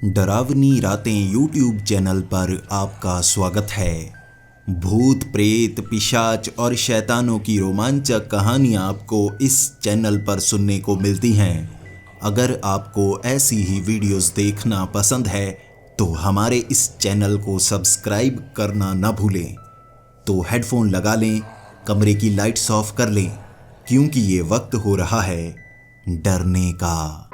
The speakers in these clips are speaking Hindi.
डरावनी रातें यूट्यूब चैनल पर आपका स्वागत है। भूत प्रेत पिशाच और शैतानों की रोमांचक कहानियाँ आपको इस चैनल पर सुनने को मिलती हैं। अगर आपको ऐसी ही वीडियोस देखना पसंद है तो हमारे इस चैनल को सब्सक्राइब करना न भूलें। तो हेडफोन लगा लें, कमरे की लाइट्स ऑफ कर लें, क्योंकि ये वक्त हो रहा है डरने का।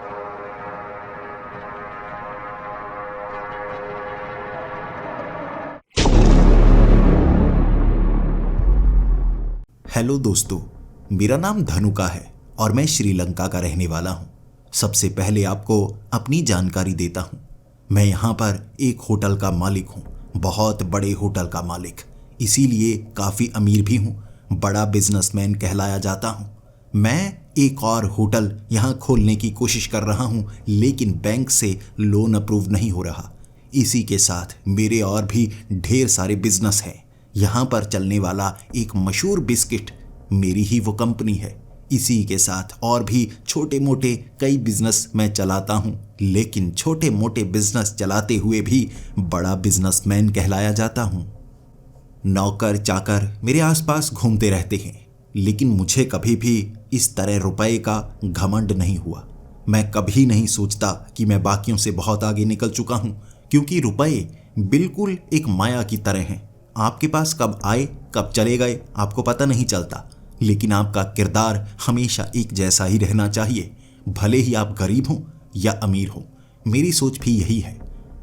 हेलो दोस्तों, मेरा नाम धनुका है और मैं श्रीलंका का रहने वाला हूँ। सबसे पहले आपको अपनी जानकारी देता हूँ। मैं यहाँ पर एक होटल का मालिक हूँ, बहुत बड़े होटल का मालिक, इसीलिए काफ़ी अमीर भी हूँ, बड़ा बिजनेसमैन कहलाया जाता हूँ। मैं एक और होटल यहाँ खोलने की कोशिश कर रहा हूँ, लेकिन बैंक से लोन अप्रूव नहीं हो रहा। इसी के साथ मेरे और भी ढेर सारे बिजनेस हैं। यहाँ पर चलने वाला एक मशहूर बिस्किट मेरी ही वो कंपनी है। इसी के साथ और भी छोटे मोटे कई बिजनेस मैं चलाता हूँ, लेकिन छोटे मोटे बिजनेस चलाते हुए भी बड़ा बिजनेसमैन कहलाया जाता हूँ। नौकर चाकर मेरे आसपास घूमते रहते हैं, लेकिन मुझे कभी भी इस तरह रुपए का घमंड नहीं हुआ। मैं कभी नहीं सोचता कि मैं बाकियों से बहुत आगे निकल चुका हूँ, क्योंकि रुपए बिल्कुल एक माया की तरह हैं। आपके पास कब आए कब चले गए आपको पता नहीं चलता, लेकिन आपका किरदार हमेशा एक जैसा ही रहना चाहिए, भले ही आप गरीब हों या अमीर हों। मेरी सोच भी यही है।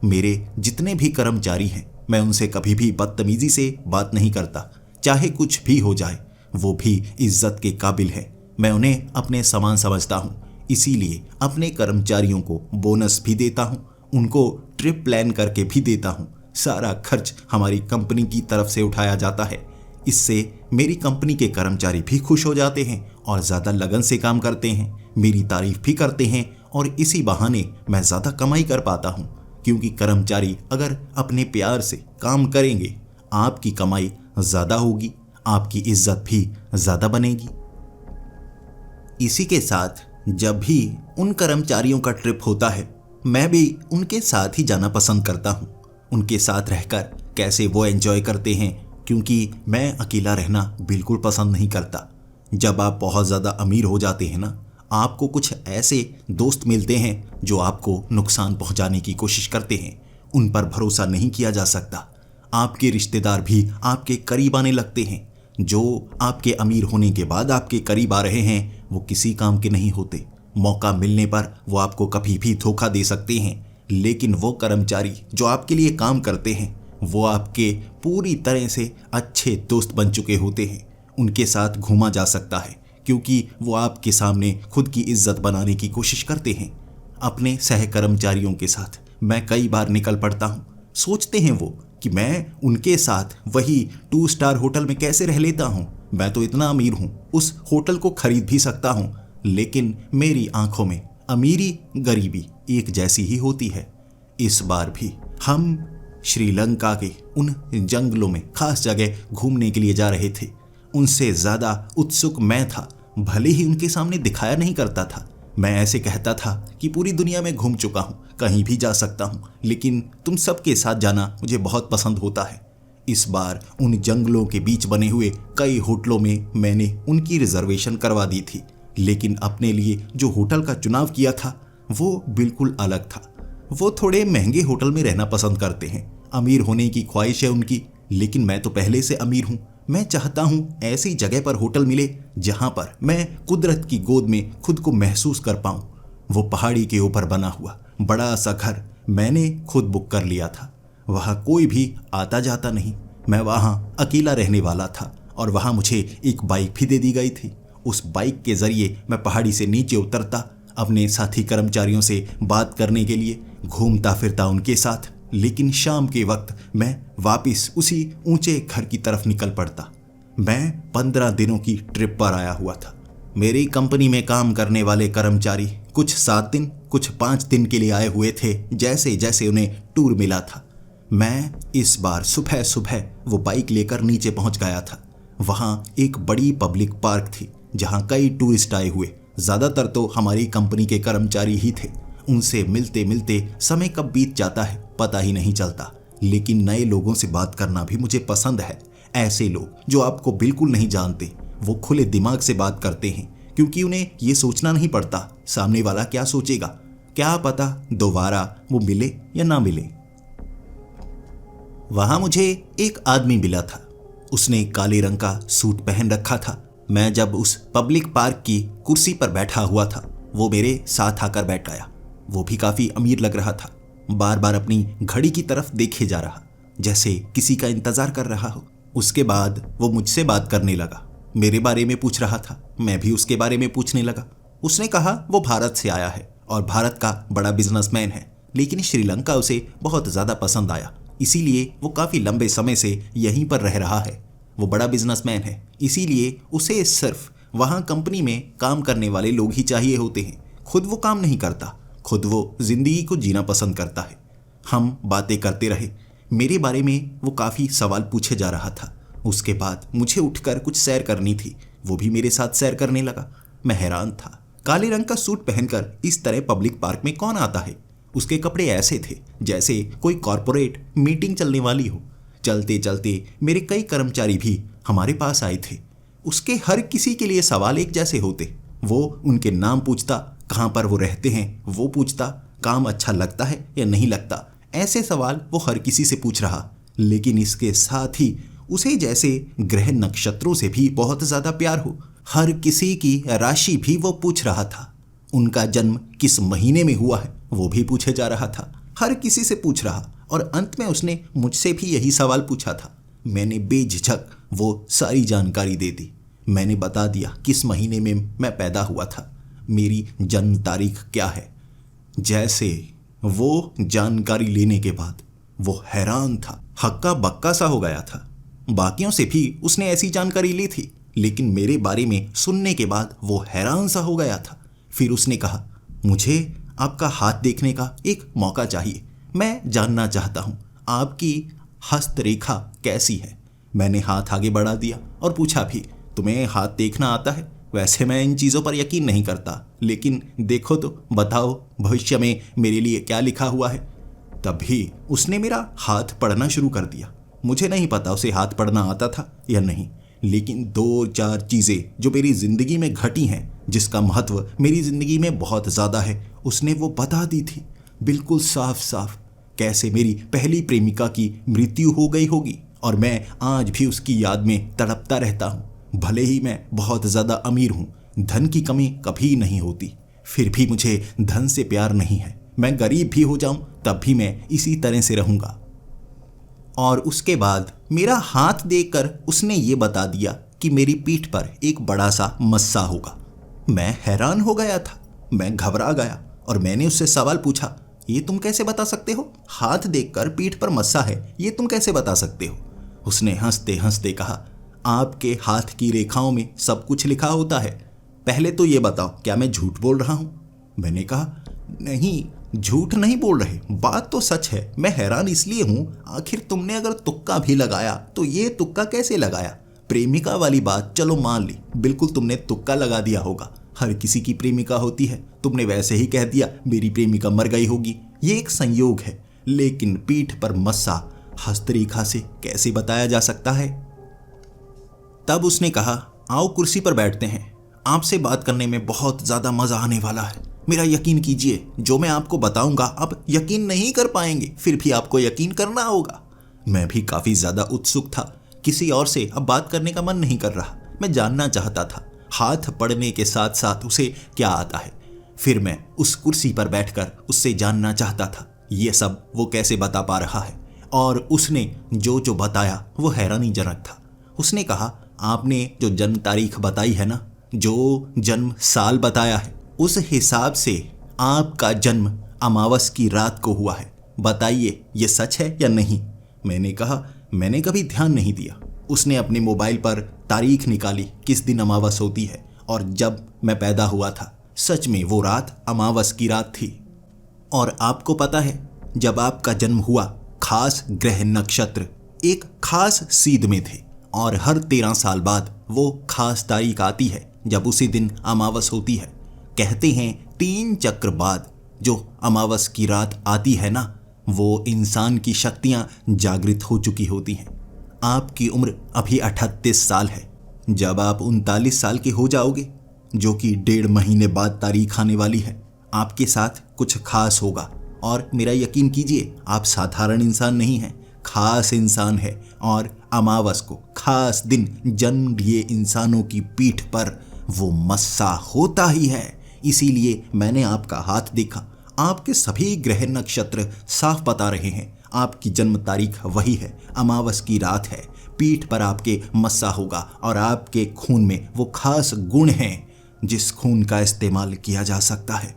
मेरे जितने भी कर्मचारी हैं, मैं उनसे कभी भी बदतमीजी से बात नहीं करता। चाहे कुछ भी हो जाए, वो भी इज्जत के काबिल है। मैं उन्हें अपने समान समझता हूँ, इसीलिए अपने कर्मचारियों को बोनस भी देता हूँ, उनको ट्रिप प्लान करके भी देता हूँ। सारा खर्च हमारी कंपनी की तरफ से उठाया जाता है। इससे मेरी कंपनी के कर्मचारी भी खुश हो जाते हैं और ज़्यादा लगन से काम करते हैं, मेरी तारीफ भी करते हैं, और इसी बहाने मैं ज़्यादा कमाई कर पाता हूँ। क्योंकि कर्मचारी अगर अपने प्यार से काम करेंगे, आपकी कमाई ज़्यादा होगी, आपकी इज्जत भी ज़्यादा बनेगी। इसी के साथ जब भी उन कर्मचारियों का ट्रिप होता है, मैं भी उनके साथ ही जाना पसंद करता हूँ। उनके साथ रहकर कैसे वो एंजॉय करते हैं, क्योंकि मैं अकेला रहना बिल्कुल पसंद नहीं करता। जब आप बहुत ज़्यादा अमीर हो जाते हैं ना, आपको कुछ ऐसे दोस्त मिलते हैं जो आपको नुकसान पहुंचाने की कोशिश करते हैं। उन पर भरोसा नहीं किया जा सकता। आपके रिश्तेदार भी आपके करीब आने लगते हैं। जो आपके अमीर होने के बाद आपके करीब आ रहे हैं, वो किसी काम के नहीं होते। मौका मिलने पर वो आपको कभी भी धोखा दे सकते हैं, लेकिन वो कर्मचारी जो आपके लिए काम करते हैं, वो आपके पूरी तरह से अच्छे दोस्त बन चुके होते हैं। उनके साथ घूमा जा सकता है, क्योंकि वो आपके सामने खुद की इज्जत बनाने की कोशिश करते हैं। अपने सहकर्मचारियों के साथ मैं कई बार निकल पड़ता हूँ। सोचते हैं वो कि मैं उनके साथ वही 2 स्टार होटल में कैसे रह लेता हूँ। मैं तो इतना अमीर हूँ, उस होटल को खरीद भी सकता हूँ, लेकिन मेरी आंखों में अमीरी गरीबी एक जैसी ही होती है। इस बार भी हम श्रीलंका के उन जंगलों में खास जगह घूमने के लिए जा रहे थे। उनसे ज़्यादा उत्सुक मैं था, भले ही उनके सामने दिखाया नहीं करता था। मैं ऐसे कहता था कि पूरी दुनिया में घूम चुका हूँ, कहीं भी जा सकता हूँ, लेकिन तुम सबके साथ जाना मुझे बहुत पसंद होता है। इस बार उन जंगलों के बीच बने हुए कई होटलों में मैंने उनकी रिजर्वेशन करवा दी थी, लेकिन अपने लिए जो होटल का चुनाव किया था वो बिल्कुल अलग था। वो थोड़े महंगे होटल में रहना पसंद करते हैं, अमीर होने की ख्वाहिश है उनकी, लेकिन मैं तो पहले से अमीर हूँ। मैं चाहता हूँ ऐसी जगह पर होटल मिले जहाँ पर मैं कुदरत की गोद में खुद को महसूस कर पाऊँ। वो पहाड़ी के ऊपर बना हुआ बड़ा सा घर मैंने खुद बुक कर लिया था। वहाँ कोई भी आता जाता नहीं। मैं वहाँ अकेला रहने वाला था, और वहाँ मुझे एक बाइक भी दे दी गई थी। उस बाइक के ज़रिए मैं पहाड़ी से नीचे उतरता, अपने साथी कर्मचारियों से बात करने के लिए, घूमता फिरता उनके साथ, लेकिन शाम के वक्त मैं वापस उसी ऊंचे घर की तरफ निकल पड़ता। मैं 15 दिनों की ट्रिप पर आया हुआ था। मेरी कंपनी में काम करने वाले कर्मचारी कुछ 7 दिन कुछ 5 दिन के लिए आए हुए थे, जैसे जैसे उन्हें टूर मिला था। मैं इस बार सुबह सुबह वो बाइक लेकर नीचे पहुंच गया था। वहाँ एक बड़ी पब्लिक पार्क थी, जहाँ कई टूरिस्ट आए हुए, ज़्यादातर तो हमारी कंपनी के कर्मचारी ही थे। उनसे मिलते मिलते समय कब बीत जाता है पता ही नहीं चलता। लेकिन नए लोगों से बात करना भी मुझे पसंद है। ऐसे लोग जो आपको बिल्कुल नहीं जानते, वो खुले दिमाग से बात करते हैं, क्योंकि उन्हें ये सोचना नहीं पड़ता सामने वाला क्या सोचेगा। क्या पता दोबारा वो मिले या ना मिले। वहां मुझे एक आदमी मिला था। उसने काले रंग का सूट पहन रखा था। मैं जब उस पब्लिक पार्क की कुर्सी पर बैठा हुआ था, वो मेरे साथ आकर बैठ गया। वो भी काफी अमीर लग रहा था। बार बार अपनी घड़ी की तरफ देखे जा रहा, जैसे किसी का इंतजार कर रहा हो। उसके बाद वो मुझसे बात करने लगा। मेरे बारे में पूछ रहा था, मैं भी उसके बारे में पूछने लगा। उसने कहा वो भारत से आया है और भारत का बड़ा बिजनेसमैन है, लेकिन श्रीलंका उसे बहुत ज्यादा पसंद आया, इसीलिए वो काफी लंबे समय से यहीं पर रह रहा है। वो बड़ा बिजनेसमैन है, इसीलिए उसे सिर्फ वहां कंपनी में काम करने वाले लोग ही चाहिए होते हैं। खुद वो काम नहीं करता, खुद वो जिंदगी को जीना पसंद करता है। हम बातें करते रहे। मेरे बारे में वो काफी सवाल पूछे जा रहा था। उसके बाद मुझे उठकर कुछ सैर करनी थी। वो भी मेरे साथ सैर करने लगा। मैं हैरान था, काले रंग का सूट पहनकर इस तरह पब्लिक पार्क में कौन आता है। उसके कपड़े ऐसे थे जैसे कोई कॉरपोरेट मीटिंग चलने वाली हो। चलते चलते मेरे कई कर्मचारी भी हमारे पास आए थे। उसके हर किसी के लिए सवाल एक जैसे होते। वो उनके नाम पूछता, कहाँ पर वो रहते हैं वो पूछता, काम अच्छा लगता है या नहीं लगता। ऐसे सवाल वो हर किसी से पूछ रहा। लेकिन इसके साथ ही उसे जैसे ग्रह नक्षत्रों से भी बहुत ज्यादा प्यार हो। हर किसी की राशि भी वो पूछ रहा था। उनका जन्म किस महीने में हुआ है वो भी पूछे जा रहा था। हर किसी से पूछ रहा और अंत में उसने मुझसे भी यही सवाल पूछा था। मैंने बेझिझक वो सारी जानकारी दे दी। मैंने बता दिया किस महीने में मैं पैदा हुआ था, मेरी जन्म तारीख क्या है। जैसे वो जानकारी लेने के बाद वो हैरान था, हक्का बक्का सा हो गया था। बाकियों से भी उसने ऐसी जानकारी ली थी, लेकिन मेरे बारे में सुनने के बाद वो हैरान सा हो गया था। फिर उसने कहा, मुझे आपका हाथ देखने का एक मौका चाहिए। मैं जानना चाहता हूँ आपकी हस्तरेखा कैसी है। मैंने हाथ आगे बढ़ा दिया और पूछा भी, तुम्हें हाथ देखना आता है? वैसे मैं इन चीज़ों पर यकीन नहीं करता, लेकिन देखो तो बताओ भविष्य में मेरे लिए क्या लिखा हुआ है। तभी उसने मेरा हाथ पढ़ना शुरू कर दिया। मुझे नहीं पता उसे हाथ पढ़ना आता था या नहीं, लेकिन 2-4 चीज़ें जो मेरी ज़िंदगी में घटी हैं, जिसका महत्व मेरी ज़िंदगी में बहुत ज़्यादा है, उसने वो बता दी थी बिल्कुल साफ साफ। कैसे मेरी पहली प्रेमिका की मृत्यु हो गई होगी और मैं आज भी उसकी याद में तड़पता रहता हूँ। भले ही मैं बहुत ज़्यादा अमीर हूँ, धन की कमी कभी नहीं होती, फिर भी मुझे धन से प्यार नहीं है। मैं गरीब भी हो जाऊं तब भी मैं इसी तरह से रहूँगा। और उसके बाद मेरा हाथ देखकर उसने ये बता दिया कि मेरी पीठ पर एक बड़ा सा मस्सा होगा। मैं हैरान हो गया था, मैं घबरा गया और मैंने उससे सवाल पूछा, ये तुम कैसे बता सकते हो? हाथ देखकर पीठ पर मस्सा है, ये तुम कैसे बता सकते हो? उसने हंसते हंसते कहा, आपके हाथ की रेखाओं में सब कुछ लिखा होता है। पहले तो ये बताओ, क्या मैं झूठ बोल रहा हूँ? मैंने कहा, नहीं, झूठ नहीं बोल रहे, बात तो सच है। मैं हैरान इसलिए हूँ, आखिर तुमने अगर तुक्का भी लगाया तो ये तुक्का कैसे लगाया? प्रेमिका वाली बात चलो मान ली, बिल्कुल तुमने तुक्का लगा दिया होगा। हर किसी की प्रेमिका होती है, तुमने वैसे ही कह दिया मेरी प्रेमिका मर गई होगी, ये एक संयोग है। लेकिन पीठ पर मस्सा हस्तरेखा से कैसे बताया जा सकता है? तब उसने कहा, आओ कुर्सी पर बैठते हैं, आपसे बात करने में बहुत ज्यादा मजा आने वाला है। मेरा यकीन कीजिए, जो मैं आपको बताऊंगा आप यकीन नहीं कर पाएंगे, फिर भी आपको यकीन करना होगा। मैं भी काफी ज्यादा उत्सुक था, किसी और से अब बात करने का मन नहीं कर रहा। मैं जानना चाहता था हाथ पढ़ने के साथ साथ उसे क्या आता है। फिर मैं उस कुर्सी पर बैठकर उससे जानना चाहता था ये सब वो कैसे बता पा रहा है। और उसने जो जो बताया वो हैरानीजनक था। उसने कहा, आपने जो जन्म तारीख बताई है ना, जो जन्म साल बताया है, उस हिसाब से आपका जन्म अमावस की रात को हुआ है। बताइए ये सच है या नहीं? मैंने कहा, मैंने कभी ध्यान नहीं दिया। उसने अपने मोबाइल पर तारीख निकाली किस दिन अमावस होती है, और जब मैं पैदा हुआ था सच में वो रात अमावस की रात थी। और आपको पता है, जब आपका जन्म हुआ खास ग्रह नक्षत्र एक खास सीध में थे, और हर 13 साल बाद वो खास तारीख आती है जब उसी दिन अमावस होती है। कहते हैं 3 चक्र बाद जो अमावस की रात आती है ना, वो इंसान की शक्तियां जागृत हो चुकी होती हैं। आपकी उम्र अभी 38 साल है। जब आप 39 साल के हो जाओगे, जो कि 1.5 महीने बाद तारीख आने वाली है, आपके साथ कुछ खास होगा। और मेरा यकीन कीजिए, आप साधारण इंसान नहीं हैं, खास इंसान है। और अमावस को, खास दिन, जन्म लिए इंसानों की पीठ पर वो मस्सा होता ही है। इसीलिए मैंने आपका हाथ देखा। आपके सभी ग्रह नक्षत्र साफ बता रहे हैं आपकी जन्म तारीख वही है, अमावस की रात है। पीठ पर आपके मस्सा होगा और आपके खून में वो खास गुण हैं जिस खून का इस्तेमाल किया जा सकता है।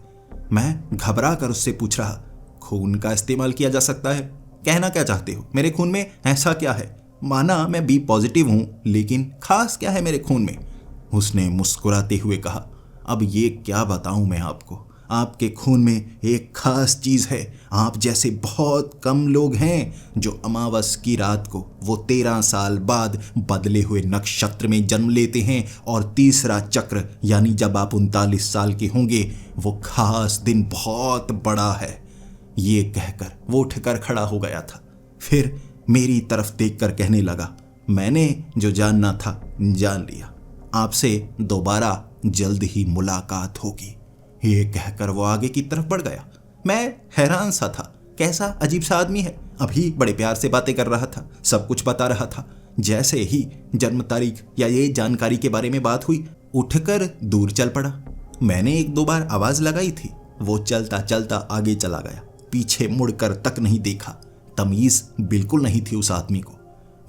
मैं घबरा कर उससे पूछ रहा, खून का इस्तेमाल किया जा सकता है? कहना क्या चाहते हो? मेरे खून में ऐसा क्या है? माना मैं बी पॉजिटिव हूं, लेकिन खास क्या है मेरे खून में? उसने मुस्कुराते हुए कहा, अब ये क्या बताऊं मैं आपको, आपके खून में एक खास चीज है। आप जैसे बहुत कम लोग हैं जो अमावस की रात को, वो 13 साल बाद बदले हुए नक्षत्र में जन्म लेते हैं। और तीसरा चक्र, यानी जब आप 39 साल के होंगे, वो खास दिन बहुत बड़ा है। ये कहकर वो उठकर खड़ा हो गया था। फिर मेरी तरफ देखकर कहने लगा, मैंने जो जानना था जान लिया। आपसे दोबारा जल्द ही मुलाकात होगी। ये कहकर वो आगे की तरफ बढ़ गया। मैं हैरान सा था, कैसा अजीब सा आदमी है। अभी बड़े प्यार से बातें कर रहा था, सब कुछ बता रहा था। जैसे ही जन्म तारीख या ये जानकारी के बारे में बात हुई, उठकर दूर चल पड़ा। मैंने 1-2 बार आवाज लगाई थी। वो चलता चलता आगे चला गया, पीछे मुड़कर तक नहीं देखा। तमीज बिल्कुल नहीं थी उस आदमी को।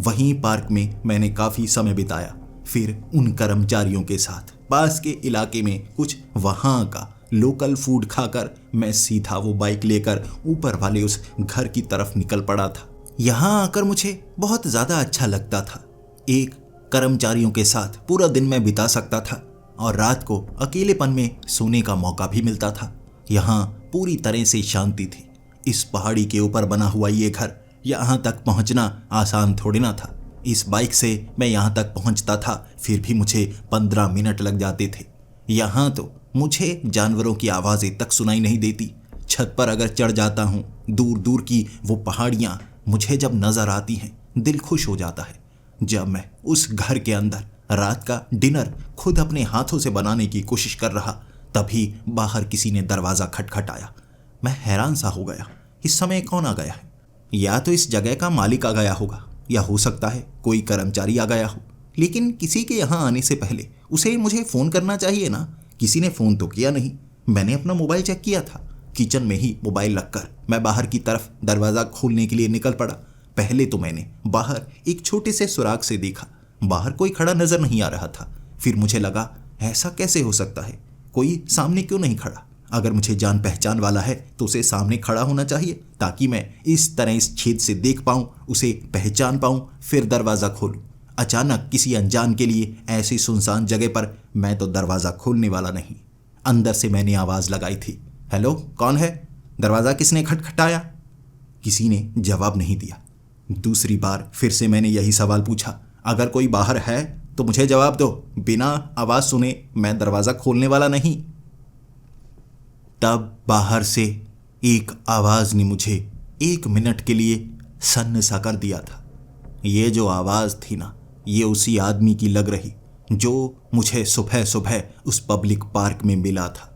वहीं पार्क में मैंने काफी समय बिताया। फिर उन कर्मचारियों के साथ पास के इलाके में कुछ वहां का लोकल फूड खाकर मैं सीधा वो बाइक लेकर ऊपर वाले उस घर की तरफ निकल पड़ा था। यहां आकर मुझे बहुत ज्यादा अच्छा लगता था। एक कर्मचारियों के साथ पूरा दिन मैं बिता सकता था और रात को अकेलेपन में सोने का मौका भी मिलता था। यहाँ पूरी तरह से शांति थी। इस पहाड़ी के ऊपर बना हुआ ये घर, यहाँ तक पहुंचना आसान थोड़ी ना था। इस बाइक से मैं यहाँ तक पहुंचता था, फिर भी मुझे 15 मिनट लग जाते थे। यहाँ तो मुझे जानवरों की आवाज़ें तक सुनाई नहीं देती। छत पर अगर चढ़ जाता हूँ, दूर दूर की वो पहाड़ियाँ मुझे जब नज़र आती हैं, दिल खुश हो जाता है। जब मैं उस घर के अंदर रात का डिनर खुद अपने हाथों से बनाने की कोशिश कर रहा, तभी बाहर किसी ने दरवाज़ा खटखटाया। मैं हैरान सा हो गया, इस समय कौन आ गया है? या तो इस जगह का मालिक आ गया होगा, या हो सकता है कोई कर्मचारी आ गया हो। लेकिन किसी के यहाँ आने से पहले उसे मुझे फ़ोन करना चाहिए ना। किसी ने फ़ोन तो किया नहीं। मैंने अपना मोबाइल चेक किया था। किचन में ही मोबाइल रखकर मैं बाहर की तरफ दरवाज़ा खोलने के लिए निकल पड़ा। पहले तो मैंने बाहर एक छोटे से सुराग से देखा, बाहर कोई खड़ा नज़र नहीं आ रहा था। फिर मुझे लगा, ऐसा कैसे हो सकता है, कोई सामने क्यों नहीं खड़ा? अगर मुझे जान पहचान वाला है तो उसे सामने खड़ा होना चाहिए, ताकि मैं इस तरह इस छेद से देख पाऊं, उसे पहचान पाऊं, फिर दरवाज़ा खोलूं। अचानक किसी अनजान के लिए ऐसी सुनसान जगह पर मैं तो दरवाज़ा खोलने वाला नहीं। अंदर से मैंने आवाज़ लगाई थी, हेलो, कौन है? दरवाज़ा किसने खटखटाया? किसी ने जवाब नहीं दिया। दूसरी बार फिर से मैंने यही सवाल पूछा, अगर कोई बाहर है तो मुझे जवाब दो, बिना आवाज़ सुने मैं दरवाज़ा खोलने वाला नहीं। तब बाहर से एक आवाज़ ने मुझे 1 मिनट के लिए सन्न सा कर दिया था। ये जो आवाज़ थी ना, ये उसी आदमी की लग रही जो मुझे सुबह सुबह उस पब्लिक पार्क में मिला था।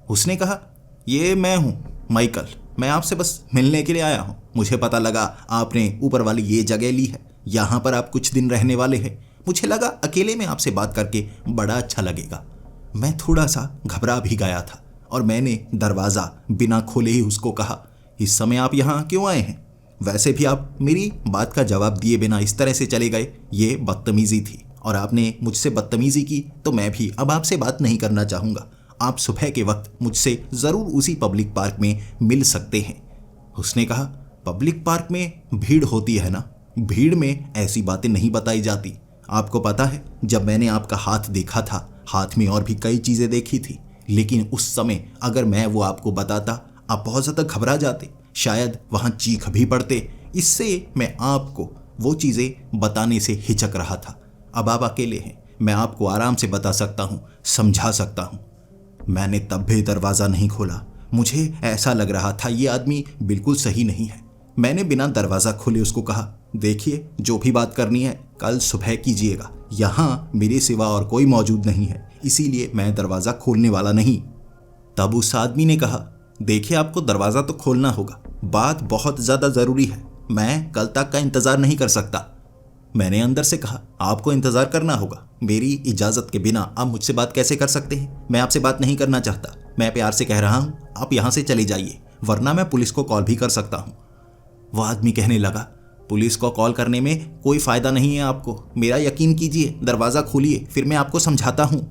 उसने कहा, ये मैं हूँ माइकल, मैं आपसे बस मिलने के लिए आया हूँ। मुझे पता लगा आपने ऊपर वाली ये जगह ली है, यहाँ पर आप कुछ दिन रहने वाले हैं। मुझे लगा अकेले में आपसे बात करके बड़ा अच्छा लगेगा। मैं थोड़ा सा घबरा भी गया था और मैंने दरवाज़ा बिना खोले ही उसको कहा, इस समय आप यहाँ क्यों आए हैं? वैसे भी आप मेरी बात का जवाब दिए बिना इस तरह से चले गए, ये बदतमीज़ी थी और आपने मुझसे बदतमीज़ी की तो मैं भी अब आपसे बात नहीं करना चाहूँगा। आप सुबह के वक्त मुझसे ज़रूर उसी पब्लिक पार्क में मिल सकते हैं। उसने कहा, पब्लिक पार्क में भीड़ होती है ना, भीड़ में ऐसी बातें नहीं बताई जाती। आपको पता है, जब मैंने आपका हाथ देखा था, हाथ में और भी कई चीज़ें देखी थी, लेकिन उस समय अगर मैं वो आपको बताता, आप बहुत ज़्यादा घबरा जाते, शायद वहाँ चीख भी पड़ते। इससे मैं आपको वो चीज़ें बताने से हिचक रहा था। अब आप अकेले हैं, मैं आपको आराम से बता सकता हूँ, समझा सकता हूँ। मैंने तब भी दरवाज़ा नहीं खोला। मुझे ऐसा लग रहा था ये आदमी बिल्कुल सही नहीं है। मैंने बिना दरवाज़ा खोले उसको कहा, देखिए जो भी बात करनी है कल सुबह कीजिएगा, यहाँ मेरे सिवा और कोई मौजूद नहीं है, इसीलिए मैं दरवाज़ा खोलने वाला नहीं। तब उस आदमी ने कहा, देखिए आपको दरवाज़ा तो खोलना होगा, बात बहुत ज़्यादा ज़रूरी है, मैं कल तक का इंतज़ार नहीं कर सकता। मैंने अंदर से कहा, आपको इंतज़ार करना होगा, मेरी इजाज़त के बिना आप मुझसे बात कैसे कर सकते हैं? मैं आपसे बात नहीं करना चाहता, मैं प्यार से कह रहा हूँ आप यहाँ से चले जाइए, वरना मैं पुलिस को कॉल भी कर सकता हूँ। वह आदमी कहने लगा, पुलिस को कॉल करने में कोई फ़ायदा नहीं है आपको, मेरा यकीन कीजिए, दरवाज़ा खोलिए फिर मैं आपको समझाता हूँ।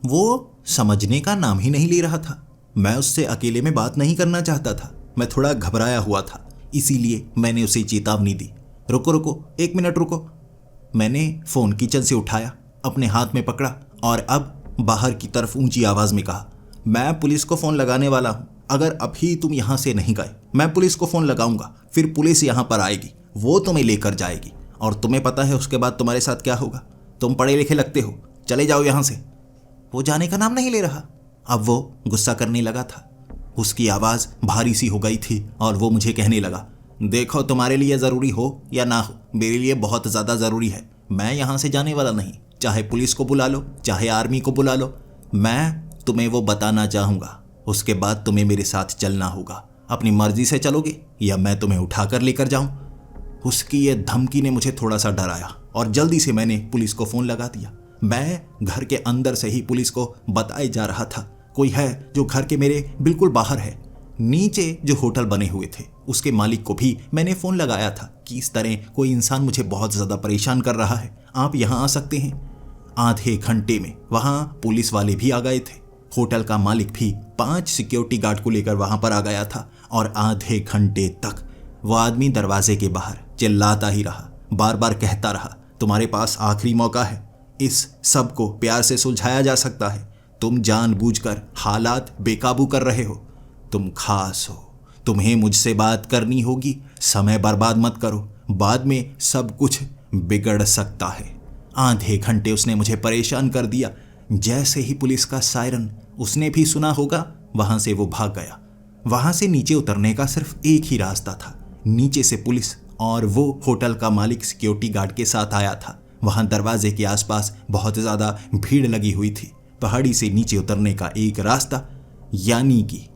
वो समझने का नाम ही नहीं ले रहा था। मैं उससे अकेले में बात नहीं करना चाहता था, मैं थोड़ा घबराया हुआ था, इसीलिए मैंने उसे चेतावनी दी, रुको रुको, 1 मिनट रुको। मैंने फ़ोन किचन से उठाया, अपने हाथ में पकड़ा और अब बाहर की तरफ ऊंची आवाज़ में कहा, मैं पुलिस को फ़ोन लगाने वाला हूँ, अगर अभी तुम यहाँ से नहीं गए मैं पुलिस को फ़ोन लगाऊंगा, फिर पुलिस यहाँ पर आएगी, वो तुम्हें लेकर जाएगी और तुम्हें पता है उसके बाद तुम्हारे साथ क्या होगा। तुम पढ़े लिखे लगते हो, चले जाओ यहाँ से। वो जाने का नाम नहीं ले रहा। अब वो गुस्सा करने लगा था, उसकी आवाज़ भारी सी हो गई थी और वो मुझे कहने लगा, देखो तुम्हारे लिए ज़रूरी हो या ना हो, मेरे लिए बहुत ज़्यादा ज़रूरी है, मैं यहाँ से जाने वाला नहीं, चाहे पुलिस को बुला लो चाहे आर्मी को बुला लो, मैं तुम्हें वो बताना चाहूँगा, उसके बाद तुम्हें मेरे साथ चलना होगा, अपनी मर्जी से चलोगे या मैं तुम्हें उठाकर लेकर जाऊँ। उसकी ये धमकी ने मुझे थोड़ा सा डराया और जल्दी से मैंने पुलिस को फ़ोन लगा दिया। मैं घर के अंदर से ही पुलिस को बताए जा रहा था, कोई है जो घर के मेरे बिल्कुल बाहर है। नीचे जो होटल बने हुए थे उसके मालिक को भी मैंने फ़ोन लगाया था कि इस तरह कोई इंसान मुझे बहुत ज़्यादा परेशान कर रहा है, आप यहाँ आ सकते हैं। आधे घंटे में वहाँ पुलिस वाले भी आ गए थे, होटल का मालिक भी 5 सिक्योरिटी गार्ड को लेकर वहाँ पर आ गया था और आधे घंटे तक वह आदमी दरवाजे के बाहर चिल्लाता ही रहा, बार बार कहता रहा, तुम्हारे पास आखिरी मौका है, इस सब को प्यार से सुलझाया जा सकता है, तुम जानबूझकर हालात बेकाबू कर रहे हो, तुम खास हो, तुम्हें मुझसे बात करनी होगी, समय बर्बाद मत करो, बाद में सब कुछ बिगड़ सकता है। आधे घंटे उसने मुझे परेशान कर दिया। जैसे ही पुलिस का सायरन उसने भी सुना होगा, वहां से वो भाग गया। वहां से नीचे उतरने का सिर्फ एक ही रास्ता था, नीचे से पुलिस और वो होटल का मालिक सिक्योरिटी गार्ड के साथ आया था। वहां दरवाजे के आसपास बहुत ज़्यादा भीड़ लगी हुई थी। पहाड़ी से नीचे उतरने का एक रास्ता, यानी कि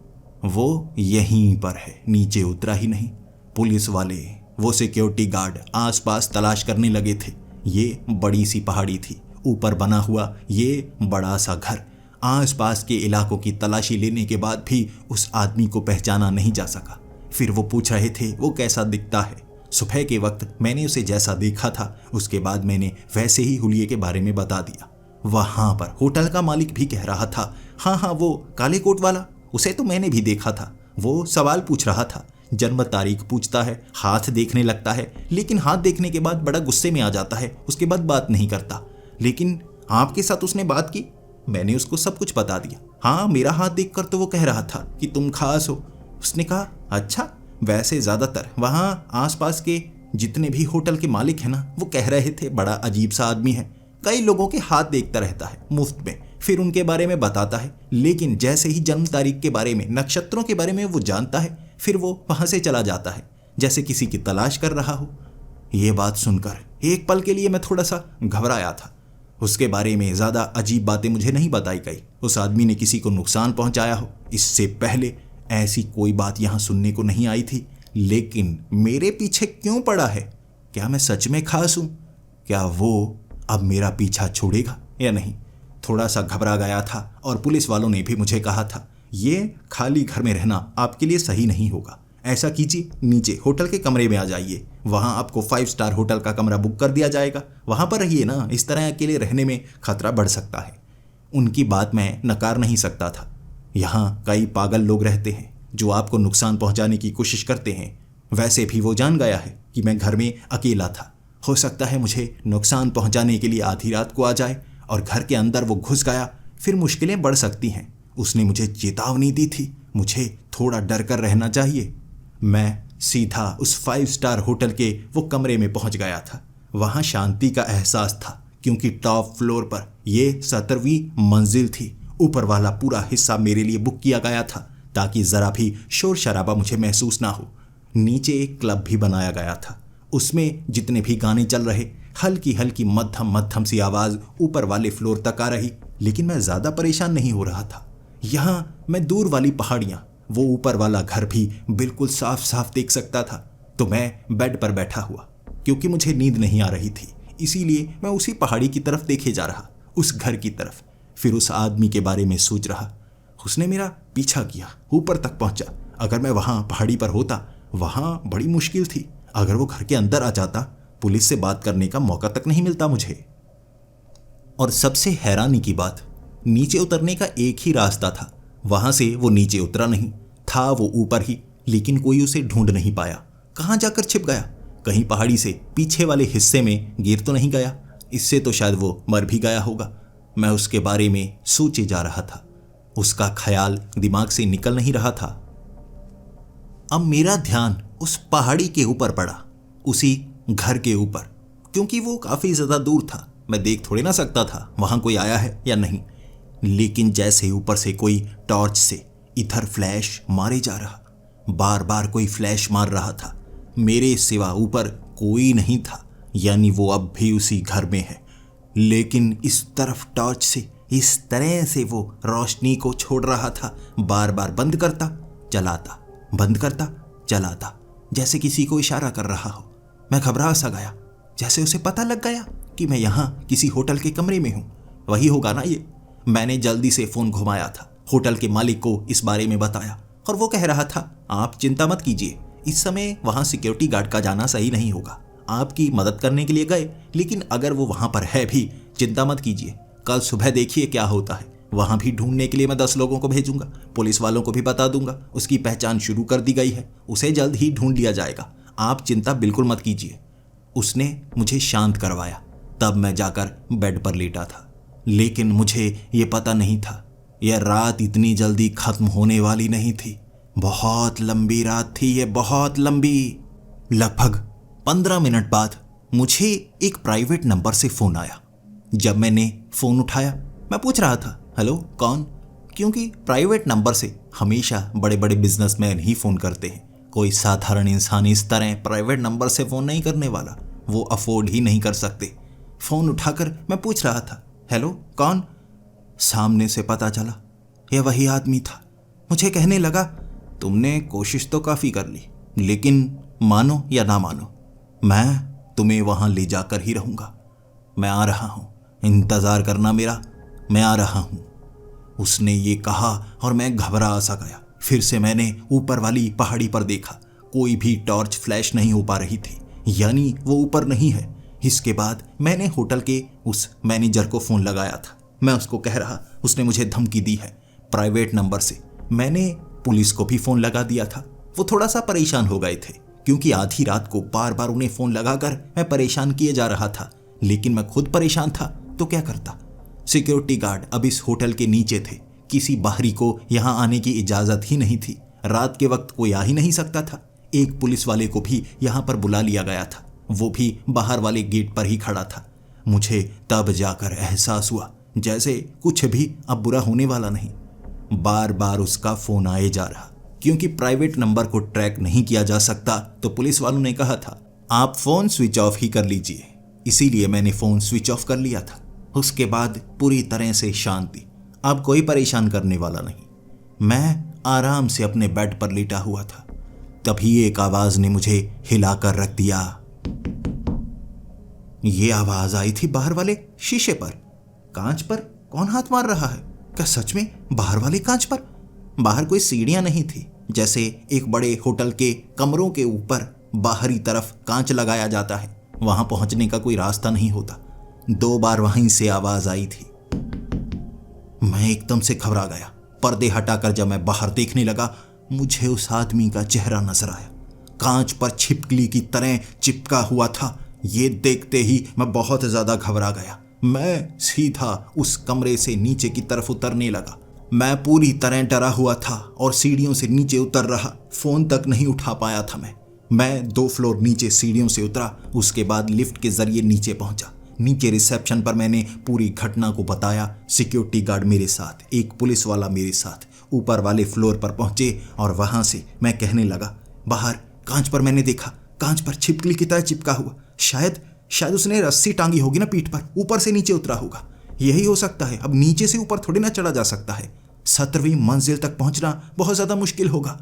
वो यहीं पर है। नीचे उतरा ही नहीं, पुलिस वाले, वो सिक्योरिटी गार्ड आसपास तलाश करने लगे थे। ये बड़ी सी पहाड़ी थी, ऊपर बना हुआ ये बड़ा सा घर। आसपास के इलाकों की तलाशी लेने के बाद भी उस आदमी को पहचाना नहीं जा सका। फिर वो पूछ रहे थे वो कैसा दिखता है। सुबह के वक्त मैंने उसे जैसा देखा था, उसके बाद मैंने वैसे ही हुलिये के बारे में बता दिया। वहाँ पर होटल का मालिक भी कह रहा था, हाँ हाँ वो काले कोट वाला, उसे तो मैंने भी देखा था। वो सवाल पूछ रहा था, जन्म तारीख पूछता है, हाथ देखने लगता है, लेकिन हाथ देखने के बाद बड़ा गुस्से में आ जाता है, उसके बाद बात नहीं करता। लेकिन आपके साथ उसने बात की? मैंने उसको सब कुछ बता दिया। हाँ, मेरा हाथ देखकर तो वो कह रहा था कि तुम खास हो। उसने कहा, अच्छा, वैसे ज़्यादातर वहाँ आसपास के जितने भी होटल के मालिक हैं ना, वो कह रहे थे बड़ा अजीब सा आदमी है, कई लोगों के हाथ देखता रहता है मुफ्त में, फिर उनके बारे में बताता है, लेकिन जैसे ही जन्म तारीख के बारे में, नक्षत्रों के बारे में वो जानता है, फिर वो वहाँ से चला जाता है जैसे किसी की तलाश कर रहा हो। ये बात सुनकर एक पल के लिए मैं थोड़ा सा घबराया था। उसके बारे में ज़्यादा अजीब बातें मुझे नहीं बताई गई। उस आदमी ने किसी को नुकसान पहुंचाया हो, इससे पहले ऐसी कोई बात यहाँ सुनने को नहीं आई थी। लेकिन मेरे पीछे क्यों पड़ा है? क्या मैं सच में खास हूँ? क्या वो अब मेरा पीछा छोड़ेगा या नहीं? थोड़ा सा घबरा गया था और पुलिस वालों ने भी मुझे कहा था, ये खाली घर में रहना आपके लिए सही नहीं होगा। ऐसा कीजिए, नीचे होटल के कमरे में आ जाइए, वहाँ आपको 5 स्टार होटल का कमरा बुक कर दिया जाएगा, वहाँ पर रहिए ना, इस तरह अकेले रहने में खतरा बढ़ सकता है। उनकी बात मैं नकार नहीं सकता था। यहाँ कई पागल लोग रहते हैं जो आपको नुकसान पहुँचाने की कोशिश करते हैं। वैसे भी वो जान गया है कि मैं घर में अकेला था, हो सकता है मुझे नुकसान पहुँचाने के लिए आधी रात को आ जाए और घर के अंदर वो घुस गया, फिर मुश्किलें बढ़ सकती हैं। उसने मुझे चेतावनी दी थी, मुझे थोड़ा डर कर रहना चाहिए। मैं सीधा उस 5 स्टार होटल के वो कमरे में पहुंच गया था। वहां शांति का एहसास था क्योंकि टॉप फ्लोर पर ये 17वीं मंजिल थी। ऊपर वाला पूरा हिस्सा मेरे लिए बुक किया गया था ताकि ज़रा भी शोर शराबा मुझे महसूस ना हो। नीचे एक क्लब भी बनाया गया था। उसमें जितने भी गाने चल रहे, हल्की हल्की मध्यम मध्यम सी आवाज़ ऊपर वाले फ्लोर तक आ रही। लेकिन मैं ज़्यादा परेशान नहीं हो रहा था। यहाँ मैं दूर वाली पहाड़ियाँ, वो ऊपर वाला घर भी बिल्कुल साफ साफ देख सकता था। तो मैं बेड पर बैठा हुआ, क्योंकि मुझे नींद नहीं आ रही थी, इसीलिए मैं उसी पहाड़ी की तरफ देखे जा रहा, उस घर की तरफ। फिर उस आदमी के बारे में सोच रहा। उसने मेरा पीछा किया, ऊपर तक पहुंचा। अगर मैं वहां पहाड़ी पर होता, वहां बड़ी मुश्किल थी। अगर वो घर के अंदर आ जाता, पुलिस से बात करने का मौका तक नहीं मिलता मुझे। और सबसे हैरानी की बात, नीचे उतरने का एक ही रास्ता था। वहां से वो नीचे उतरा नहीं, था वो ऊपर ही। लेकिन कोई उसे ढूंढ नहीं पाया। कहाँ जाकर छिप गया? कहीं पहाड़ी से पीछे वाले हिस्से में गिर तो नहीं गया? इससे तो शायद वो मर भी गया होगा। मैं उसके बारे में सोचे जा रहा था। उसका ख्याल दिमाग से निकल नहीं रहा था। अब मेरा ध्यान उस पहाड़ी के ऊपर पड़ा, उसी घर के ऊपर, क्योंकि वो काफी ज्यादा दूर था। मैं देख थोड़े ना सकता था वहां कोई आया है या नहीं। लेकिन जैसे ऊपर से कोई टॉर्च से इधर फ्लैश मारे जा रहा, बार बार कोई फ्लैश मार रहा था। मेरे सिवा ऊपर कोई नहीं था, यानी वो अब भी उसी घर में है। लेकिन इस तरफ टॉर्च से इस तरह से वो रोशनी को छोड़ रहा था, बार बार बंद करता चलाता, बंद करता चलाता, जैसे किसी को इशारा कर रहा हो। मैं घबरा सा गया, जैसे उसे पता लग गया कि मैं यहाँ किसी होटल के कमरे में हूँ। वही होगा ना ये। मैंने जल्दी से फोन घुमाया था, होटल के मालिक को इस बारे में बताया, और वो कह रहा था, आप चिंता मत कीजिए, इस समय वहां सिक्योरिटी गार्ड का जाना सही नहीं होगा। आपकी मदद करने के लिए गए, लेकिन अगर वो वहां पर है भी, चिंता मत कीजिए, कल सुबह देखिए क्या होता है। वहां भी ढूंढने के लिए मैं 10 लोगों को भेजूंगा, पुलिस वालों को भी बता दूंगा। उसकी पहचान शुरू कर दी गई है, उसे जल्द ही ढूंढ लिया जाएगा। आप चिंता बिल्कुल मत कीजिए। उसने मुझे शांत करवाया। तब मैं जाकर बेड पर लेटा था। लेकिन मुझे ये पता नहीं था, यह रात इतनी जल्दी खत्म होने वाली नहीं थी। बहुत लंबी रात थी ये, बहुत लंबी। लगभग 15 मिनट बाद मुझे एक प्राइवेट नंबर से फोन आया। जब मैंने फोन उठाया, मैं पूछ रहा था, हेलो कौन? क्योंकि प्राइवेट नंबर से हमेशा बड़े बड़े बिजनेसमैन ही फोन करते हैं। कोई साधारण इंसान इस तरह प्राइवेट नंबर से फोन नहीं करने वाला, वो अफोर्ड ही नहीं कर सकते। फोन उठाकर मैं पूछ रहा था, हेलो कौन? सामने से पता चला यह वही आदमी था। मुझे कहने लगा, तुमने कोशिश तो काफी कर ली, लेकिन मानो या ना मानो, मैं तुम्हें वहां ले जाकर ही रहूंगा। मैं आ रहा हूं, इंतजार करना मेरा, मैं आ रहा हूं। उसने ये कहा और मैं घबरा सा गया। फिर से मैंने ऊपर वाली पहाड़ी पर देखा, कोई भी टॉर्च फ्लैश नहीं हो पा रही थी, यानी वो ऊपर नहीं है। इसके बाद मैंने होटल के उस मैनेजर को फोन लगाया था। मैं उसको कह रहा, उसने मुझे धमकी दी है प्राइवेट नंबर से। मैंने पुलिस को भी फोन लगा दिया था। वो थोड़ा सा परेशान हो गए थे, क्योंकि आधी रात को बार बार उन्हें फोन लगाकर मैं परेशान किए जा रहा था। लेकिन मैं खुद परेशान था तो क्या करता। सिक्योरिटी गार्ड अब इस होटल के नीचे थे, किसी बाहरी को यहाँ आने की इजाजत ही नहीं थी। रात के वक्त कोई आ ही नहीं सकता था। एक पुलिस वाले को भी यहाँ पर बुला लिया गया था, वो भी बाहर वाले गेट पर ही खड़ा था। मुझे तब जाकर एहसास हुआ जैसे कुछ भी अब बुरा होने वाला नहीं। बार बार उसका फोन आए जा रहा, क्योंकि प्राइवेट नंबर को ट्रैक नहीं किया जा सकता, तो पुलिस वालों ने कहा था आप फोन स्विच ऑफ ही कर लीजिए। इसीलिए मैंने फोन स्विच ऑफ कर लिया था। उसके बाद पूरी तरह से शांति, अब कोई परेशान करने वाला नहीं। मैं आराम से अपने बेड पर लेटा हुआ था। तभी एक आवाज ने मुझे हिलाकर रख दिया। ये आवाज आई थी बाहर वाले शीशे पर। कांच पर कौन हाथ मार रहा है? क्या सच में बाहर वाले कांच पर? बाहर कोई सीढ़ियां नहीं थी, जैसे एक बड़े होटल के कमरों के ऊपर बाहरी तरफ कांच लगाया जाता है, वहां पहुंचने का कोई रास्ता नहीं होता। 2 बार वहीं से आवाज आई थी। मैं एकदम से घबरा गया। पर्दे हटाकर जब मैं बाहर देखने लगा, मुझे उस आदमी का चेहरा नजर आया। कांच पर छिपकली की तरह चिपका हुआ था। ये देखते ही मैं बहुत ज्यादा घबरा गया। मैं सीधा उस कमरे से नीचे की तरफ उतरने लगा। मैं पूरी तरह डरा हुआ था और सीढ़ियों से नीचे उतर रहा। फोन तक नहीं उठा पाया था मैं 2 फ्लोर नीचे सीढ़ियों से उतरा। उसके बाद लिफ्ट के जरिए नीचे पहुंचा। नीचे रिसेप्शन पर मैंने पूरी घटना को बताया। सिक्योरिटी गार्ड मेरे साथ, एक पुलिस वाला मेरे साथ। ऊपर वाले फ्लोर पर पहुंचे और वहां से मैं कहने लगा, बाहर कांच पर मैंने देखा, कांच पर छिपकली की तरह चिपका हुआ। शायद उसने रस्सी टांगी होगी ना पीठ पर, ऊपर से नीचे उतरा होगा। यही हो सकता है। अब नीचे से ऊपर थोड़ी ना चढ़ा जा सकता है। 17वीं मंजिल तक पहुंचना बहुत ज्यादा मुश्किल होगा।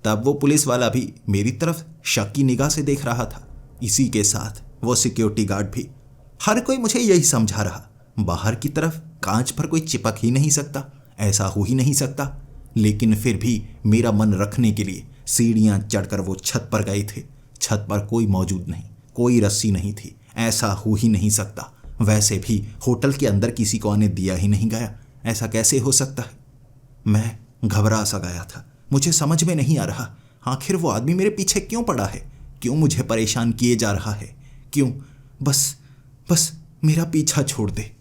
तब वो पुलिस वाला भी मेरी तरफ शक की निगाह से देख रहा था। इसी के साथ वो सिक्योरिटी गार्ड भी। हर कोई मुझे यही समझा रहा, बाहर की तरफ कांच पर कोई चिपक ही नहीं सकता, ऐसा हो ही नहीं सकता। लेकिन फिर भी मेरा मन रखने के लिए सीढ़ियां चढ़कर वो छत पर गए थे। छत पर कोई मौजूद नहीं, कोई रस्सी नहीं थी, ऐसा हो ही नहीं सकता। वैसे भी होटल के अंदर किसी को आने दिया ही नहीं गया, ऐसा कैसे हो सकता है। मैं घबरा सा गया था। मुझे समझ में नहीं आ रहा, आखिर वो आदमी मेरे पीछे क्यों पड़ा है, क्यों मुझे परेशान किए जा रहा है, क्यों। बस मेरा पीछा छोड़ दे।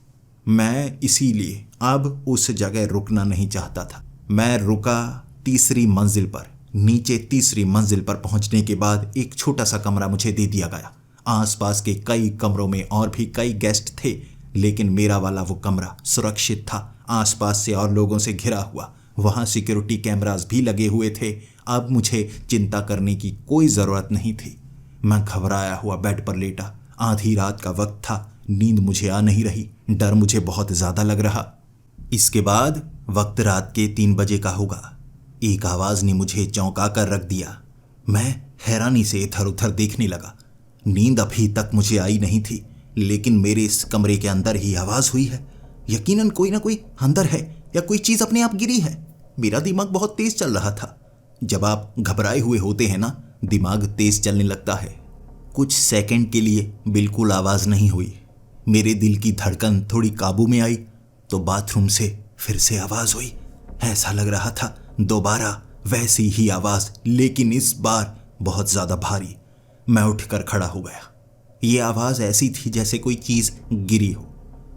मैं इसीलिए अब उस जगह रुकना नहीं चाहता था। मैं रुका 3री मंजिल पर। नीचे 3री मंजिल पर पहुंचने के बाद एक छोटा सा कमरा मुझे दे दिया गया। आसपास के कई कमरों में और भी कई गेस्ट थे, लेकिन मेरा वाला वो कमरा सुरक्षित था, आसपास से और लोगों से घिरा हुआ। वहां सिक्योरिटी कैमरास भी लगे हुए थे। अब मुझे चिंता करने की कोई ज़रूरत नहीं थी। मैं घबराया हुआ बेड पर लेटा। आधी रात का वक्त था, नींद मुझे आ नहीं रही, डर मुझे बहुत ज़्यादा लग रहा। इसके बाद वक्त रात के 3 बजे का होगा। एक आवाज़ ने मुझे चौंका कर रख दिया। मैं हैरानी से इधर उधर देखने लगा। नींद अभी तक मुझे आई नहीं थी, लेकिन मेरे इस कमरे के अंदर ही आवाज़ हुई है। यकीनन कोई ना कोई अंदर है या कोई चीज़ अपने आप गिरी है। मेरा दिमाग बहुत तेज चल रहा था। जब आप घबराए हुए होते हैं ना, दिमाग तेज चलने लगता है। कुछ सेकंड के लिए बिल्कुल आवाज़ नहीं हुई। मेरे दिल की धड़कन थोड़ी काबू में आई तो बाथरूम से फिर से आवाज़ हुई। ऐसा लग रहा था दोबारा वैसी ही आवाज़, लेकिन इस बार बहुत ज़्यादा भारी। मैं उठकर खड़ा हो गया। ये आवाज़ ऐसी थी जैसे कोई चीज़ गिरी हो।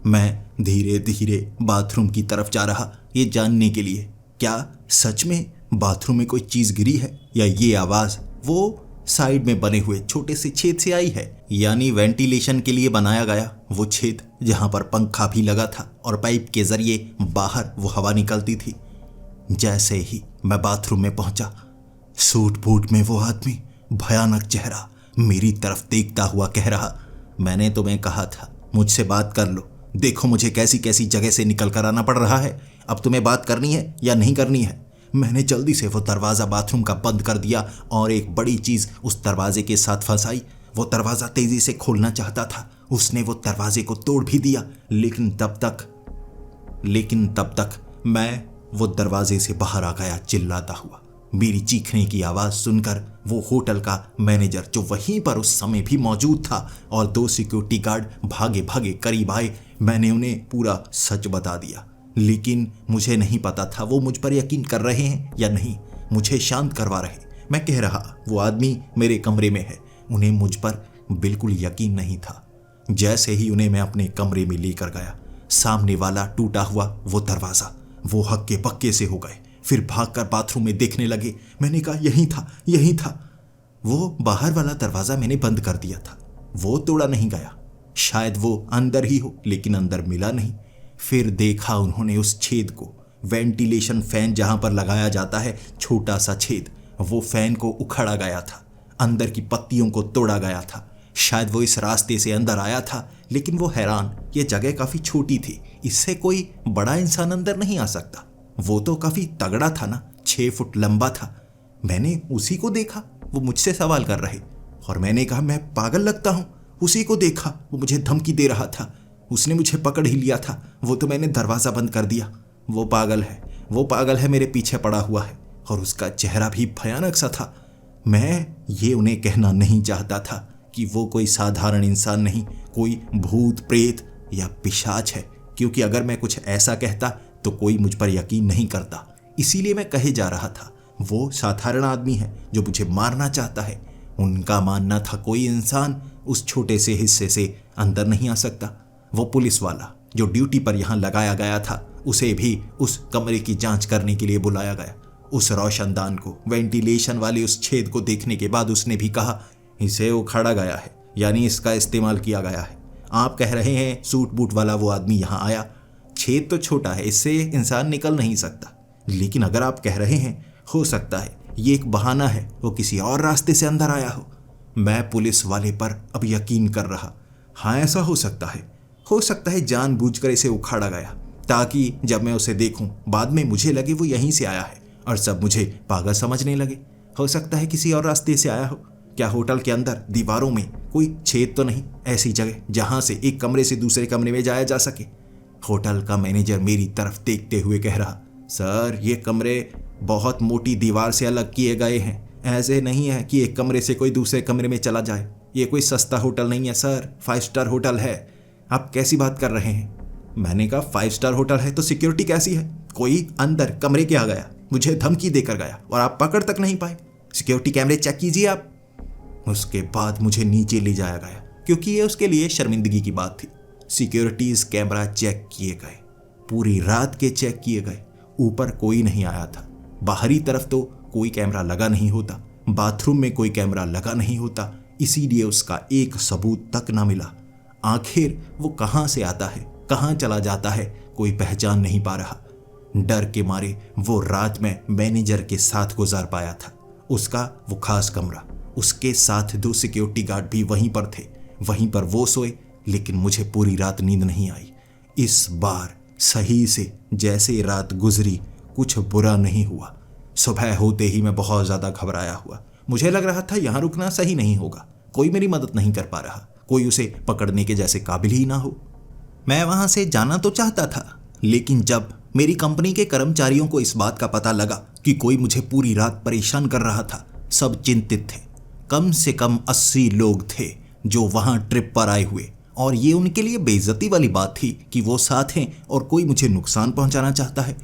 मैं धीरे धीरे बाथरूम की तरफ जा रहा, ये जानने के लिए क्या सच में बाथरूम में कोई चीज़ गिरी है या ये आवाज़ वो साइड में बने हुए छोटे से छेद से आई है, यानी वेंटिलेशन के लिए बनाया गया वो छेद जहां पर पंखा भी लगा था और पाइप के जरिए बाहर वो हवा निकलती थी। जैसे ही मैं बाथरूम में पहुंचा, सूट बूट में वो आदमी, भयानक चेहरा, मेरी तरफ देखता हुआ कह रहा, मैंने तुम्हें कहा था मुझसे बात कर लो, देखो मुझे कैसी कैसी जगह से निकल कर आना पड़ रहा है, अब तुम्हें बात करनी है या नहीं करनी है। मैंने जल्दी से वो दरवाज़ा बाथरूम का बंद कर दिया और एक बड़ी चीज़ उस दरवाजे के साथ फंसाई। वो दरवाज़ा तेज़ी से खोलना चाहता था। उसने वो दरवाजे को तोड़ भी दिया, लेकिन तब तक मैं वो दरवाजे से बाहर आ गया चिल्लाता हुआ। मेरी चीखने की आवाज़ सुनकर वो होटल का मैनेजर, जो वहीं पर उस समय भी मौजूद था, और 2 सिक्योरिटी गार्ड भागे भागे करीब आए। मैंने उन्हें पूरा सच बता दिया, लेकिन मुझे नहीं पता था वो मुझ पर यकीन कर रहे हैं या नहीं, मुझे शांत करवा रहे। मैं कह रहा वो आदमी मेरे कमरे में है, उन्हें मुझ पर बिल्कुल यकीन नहीं था। जैसे ही उन्हें मैं अपने कमरे में लेकर गया, सामने वाला टूटा हुआ वो दरवाज़ा वो हक्के पक्के से हो गए। फिर भागकर बाथरूम में देखने लगे। मैंने कहा यही था। वो बाहर वाला दरवाज़ा मैंने बंद कर दिया था, वो तोड़ा नहीं गया। शायद वो अंदर ही हो, लेकिन अंदर मिला नहीं। फिर देखा उन्होंने उस छेद को, वेंटिलेशन फैन जहां पर लगाया जाता है, छोटा सा छेद, वो फैन को उखड़ा गया था, अंदर की पत्तियों को तोड़ा गया था। शायद वो इस रास्ते से अंदर आया था, लेकिन वो हैरान, ये जगह काफ़ी छोटी थी, इससे कोई बड़ा इंसान अंदर नहीं आ सकता। वो तो काफ़ी तगड़ा था ना, 6 फुट लंबा था। मैंने उसी को देखा, वो मुझसे सवाल कर रहे, और मैंने कहा मैं पागल लगता हूँ। उसी को देखा, वो मुझे धमकी दे रहा था, उसने मुझे पकड़ ही लिया था, वो तो मैंने दरवाज़ा बंद कर दिया। वो पागल है, मेरे पीछे पड़ा हुआ है, और उसका चेहरा भी भयानक सा था। मैं ये उन्हें कहना नहीं चाहता था कि वो कोई साधारण इंसान नहीं, कोई भूत प्रेत या पिशाच है, क्योंकि अगर मैं कुछ ऐसा कहता तो कोई मुझ पर यकीन नहीं करता। इसीलिए मैं कहे जा रहा था वो साधारण आदमी है जो मुझे मारना चाहता है। उनका मानना था कोई इंसान उस छोटे से हिस्से से अंदर नहीं आ सकता। वो पुलिस वाला जो ड्यूटी पर यहाँ लगाया गया था, उसे भी उस कमरे की जांच करने के लिए बुलाया गया। उस रोशनदान को, वेंटिलेशन वाले उस छेद को देखने के बाद उसने भी कहा इसे उखाड़ा गया है, यानी इसका इस्तेमाल किया गया है। आप कह रहे हैं सूट बूट वाला वो आदमी यहाँ आया, छेद तो छोटा है, इससे इंसान निकल नहीं सकता। लेकिन अगर आप कह रहे हैं हो सकता है ये एक बहाना है, वो किसी और रास्ते से अंदर आया हो, मैं पुलिस वाले पर अब यकीन कर रहा। हाँ, ऐसा हो सकता है जानबूझकर इसे उखाड़ा गया ताकि जब मैं उसे देखूं बाद में मुझे लगे वो यहीं से आया है और सब मुझे पागल समझने लगे। हो सकता है किसी और रास्ते से आया हो। क्या होटल के अंदर दीवारों में कोई छेद तो नहीं, ऐसी जगह जहां से एक कमरे से दूसरे कमरे में जाया जा सके? होटल का मैनेजर मेरी तरफ देखते हुए कह रहा, सर ये कमरे बहुत मोटी दीवार से अलग किए गए हैं, ऐसे नहीं है कि एक कमरे से कोई दूसरे कमरे में चला जाए। ये कोई सस्ता होटल नहीं है सर, 5 स्टार होटल है। आप कैसी बात कर रहे हैं? मैंने कहा 5 स्टार होटल है तो सिक्योरिटी कैसी है? कोई अंदर कमरे के आ गया, मुझे धमकी देकर गया और आप पकड़ तक नहीं पाए। सिक्योरिटी कैमरे चेक कीजिए आप। उसके बाद मुझे नीचे ले जाया गया क्योंकि ये उसके लिए शर्मिंदगी की बात थी। सिक्योरिटीज कैमरा चेक किए गए, पूरी रात के चेक किए गए। ऊपर कोई नहीं आया था, बाहरी तरफ तो कोई कैमरा लगा नहीं होता, बाथरूम में कोई कैमरा लगा नहीं होता, इसीलिए उसका एक सबूत तक ना मिला। आखिर वो कहां से आता है, कहां चला जाता है, कोई पहचान नहीं पा रहा। डर के मारे वो रात में मैनेजर के साथ गुजार पाया था। उसका वो खास कमरा, उसके साथ 2 सिक्योरिटी गार्ड भी वहीं पर थे, वहीं पर वो सोए, लेकिन मुझे पूरी रात नींद नहीं आई। इस बार सही से जैसे रात गुजरी कुछ बुरा नहीं हुआ। सुबह होते ही मैं बहुत ज़्यादा घबराया हुआ। मुझे लग रहा था यहाँ रुकना सही नहीं होगा, कोई मेरी मदद नहीं कर पा रहा, कोई उसे पकड़ने के जैसे काबिल ही ना हो। मैं वहाँ से जाना तो चाहता था, लेकिन जब मेरी कंपनी के कर्मचारियों को इस बात का पता लगा कि कोई मुझे पूरी रात परेशान कर रहा था, सब चिंतित थे। कम से कम 80 लोग थे जो वहाँ ट्रिप पर आए हुए, और ये उनके लिए बेइज्जती वाली बात थी कि वो साथ हैं और कोई मुझे नुकसान पहुंचाना चाहता है।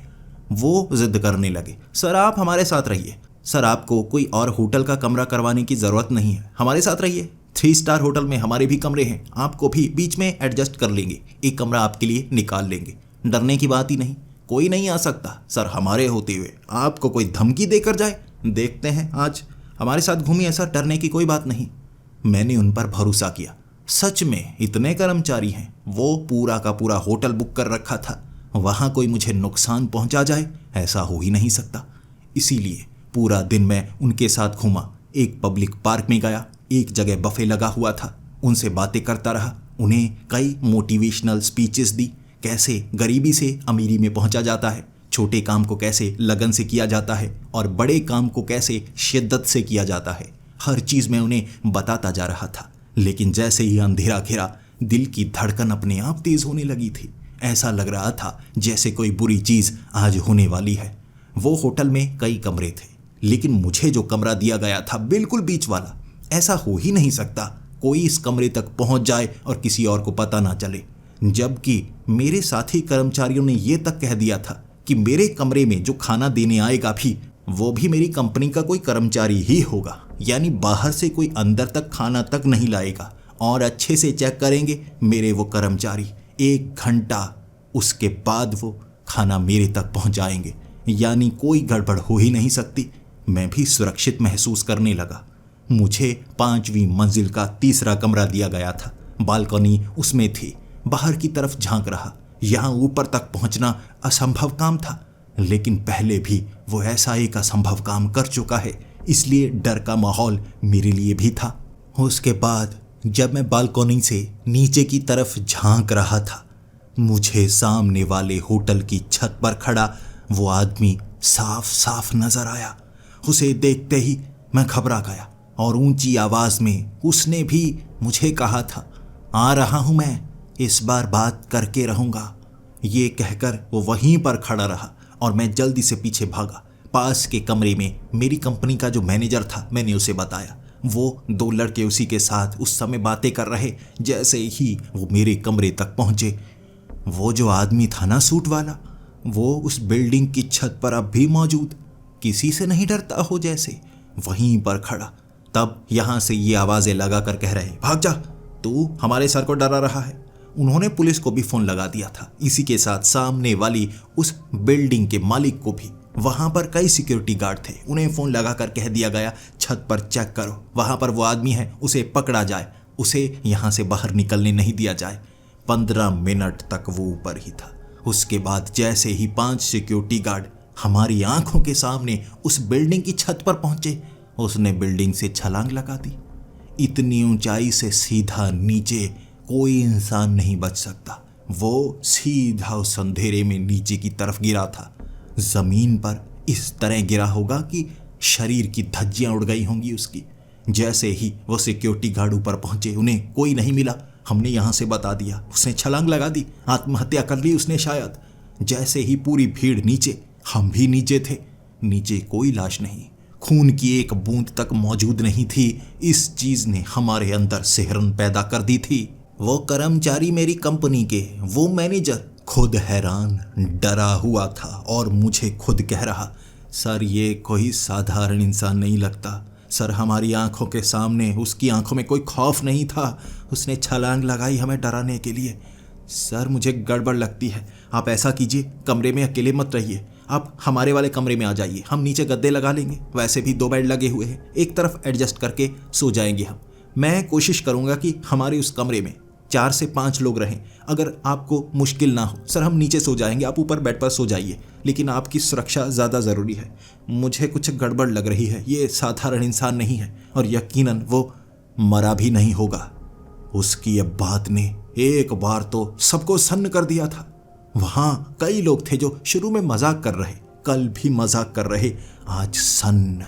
वो जिद करने लगे, सर आप हमारे साथ रहिए, सर आपको कोई और होटल का कमरा करवाने की ज़रूरत नहीं है, हमारे साथ रहिए। 3 स्टार होटल में हमारे भी कमरे हैं, आपको भी बीच में एडजस्ट कर लेंगे, एक कमरा आपके लिए निकाल लेंगे। डरने की बात ही नहीं, कोई नहीं आ सकता सर, हमारे होते हुए आपको कोई धमकी देकर जाए। देखते हैं आज हमारे साथ घूमिए सर, डरने की कोई बात नहीं। मैंने उन पर भरोसा किया। सच में इतने कर्मचारी हैं, वो पूरा का पूरा होटल बुक कर रखा था, वहाँ कोई मुझे नुकसान पहुँचा जाए ऐसा हो ही नहीं सकता। इसीलिए पूरा दिन मैं उनके साथ घूमा। एक पब्लिक पार्क में गया, एक जगह बफे लगा हुआ था, उनसे बातें करता रहा, उन्हें कई मोटिवेशनल स्पीचेस दी, कैसे गरीबी से अमीरी में पहुंचा जाता है, छोटे काम को कैसे लगन से किया जाता है और बड़े काम को कैसे शिद्दत से किया जाता है। हर चीज़ मैं उन्हें बताता जा रहा था, लेकिन जैसे ही अंधेरा घिरा दिल की धड़कन अपने आप तेज़ होने लगी थी। ऐसा लग रहा था जैसे कोई बुरी चीज़ आज होने वाली है। वो होटल में कई कमरे थे, लेकिन मुझे जो कमरा दिया गया था बिल्कुल बीच वाला। ऐसा हो ही नहीं सकता कोई इस कमरे तक पहुंच जाए और किसी और को पता ना चले, जबकि मेरे साथी कर्मचारियों ने ये तक कह दिया था कि मेरे कमरे में जो खाना देने आएगा भी वो भी मेरी कंपनी का कोई कर्मचारी ही होगा, यानी बाहर से कोई अंदर तक खाना तक नहीं लाएगा, और अच्छे से चेक करेंगे मेरे वो कर्मचारी। 1 घंटा उसके बाद वो खाना मेरे तक पहुंचाएंगे, यानी कोई गड़बड़ हो ही नहीं सकती। मैं भी सुरक्षित महसूस करने लगा। मुझे 5वीं मंजिल का तीसरा कमरा दिया गया था। बालकनी उसमें थी, बाहर की तरफ झांक रहा। यहाँ ऊपर तक पहुँचना असंभव काम था, लेकिन पहले भी वो ऐसा एक असंभव काम कर चुका है, इसलिए डर का माहौल मेरे लिए भी था। उसके बाद जब मैं बालकनी से नीचे की तरफ झांक रहा था, मुझे सामने वाले होटल की छत पर खड़ा वो आदमी साफ साफ नजर आया। उसे देखते ही मैं घबरा गया और ऊंची आवाज में उसने भी मुझे कहा था, आ रहा हूं मैं, इस बार बात करके रहूंगा। ये कहकर वो वहीं पर खड़ा रहा और मैं जल्दी से पीछे भागा। पास के कमरे में मेरी कंपनी का जो मैनेजर था, मैंने उसे बताया। वो 2 लड़के उसी के साथ उस समय बातें कर रहे। जैसे ही वो मेरे कमरे तक पहुंचे, वो जो आदमी था ना सूट वाला, वो उस बिल्डिंग की छत पर अब भी मौजूद, किसी से नहीं डरता हो जैसे, वहीं पर खड़ा। तब यहाँ से ये आवाज़ें लगा कर कह रहे, भाग जा, तू हमारे सर को डरा रहा है। उन्होंने पुलिस को भी फ़ोन लगा दिया था। इसी के साथ सामने वाली उस बिल्डिंग के मालिक को भी, वहाँ पर कई सिक्योरिटी गार्ड थे, उन्हें फ़ोन लगा कर कह दिया गया, छत पर चेक करो, वहाँ पर वो आदमी है, उसे पकड़ा जाए, उसे यहाँ से बाहर निकलने नहीं दिया जाए। 15 मिनट तक वो ऊपर ही था। उसके बाद जैसे ही 5 सिक्योरिटी गार्ड हमारी आंखों के सामने उस बिल्डिंग की छत पर पहुंचे। उसने बिल्डिंग से छलांग लगा दी। इतनी ऊंचाई से सीधा नीचे कोई इंसान नहीं बच सकता। वो सीधा उस अंधेरे में नीचे की तरफ गिरा था। जमीन पर इस तरह गिरा होगा कि शरीर की धज्जियां उड़ गई होंगी उसकी। जैसे ही वो सिक्योरिटी गार्ड ऊपर पहुंचे, उन्हें कोई नहीं मिला। हमने यहां से बता दिया, उसने छलांग लगा दी, आत्महत्या कर ली उसने शायद। जैसे ही पूरी भीड़ नीचे, हम भी नीचे थे। नीचे कोई लाश नहीं, खून की एक बूंद तक मौजूद नहीं थी। इस चीज ने हमारे अंदर सिहरन पैदा कर दी थी। वो कर्मचारी मेरी कंपनी के, वो मैनेजर खुद हैरान, डरा हुआ था और मुझे खुद कह रहा, सर ये कोई साधारण इंसान नहीं लगता। सर हमारी आंखों के सामने उसकी आंखों में कोई खौफ नहीं था। उसने छलांग लगाई हमें डराने के लिए। सर मुझे गड़बड़ लगती है, आप ऐसा कीजिए, कमरे में अकेले मत रहिए, आप हमारे वाले कमरे में आ जाइए, हम नीचे गद्दे लगा लेंगे, वैसे भी 2 बेड लगे हुए हैं, एक तरफ एडजस्ट करके सो जाएंगे हम। मैं कोशिश करूंगा कि हमारे उस कमरे में 4 से 5 लोग रहें। अगर आपको मुश्किल ना हो सर, हम नीचे सो जाएंगे, आप ऊपर बेड पर सो जाइए, लेकिन आपकी सुरक्षा ज़्यादा ज़रूरी है। मुझे कुछ गड़बड़ लग रही है, ये साधारण इंसान नहीं है और यकीनन वो मरा भी नहीं होगा। उसकी ये बात ने एक बार तो सबको सन्न कर दिया था। वहां कई लोग थे जो शुरू में मजाक कर रहे, कल भी मजाक कर रहे, आज सन्न।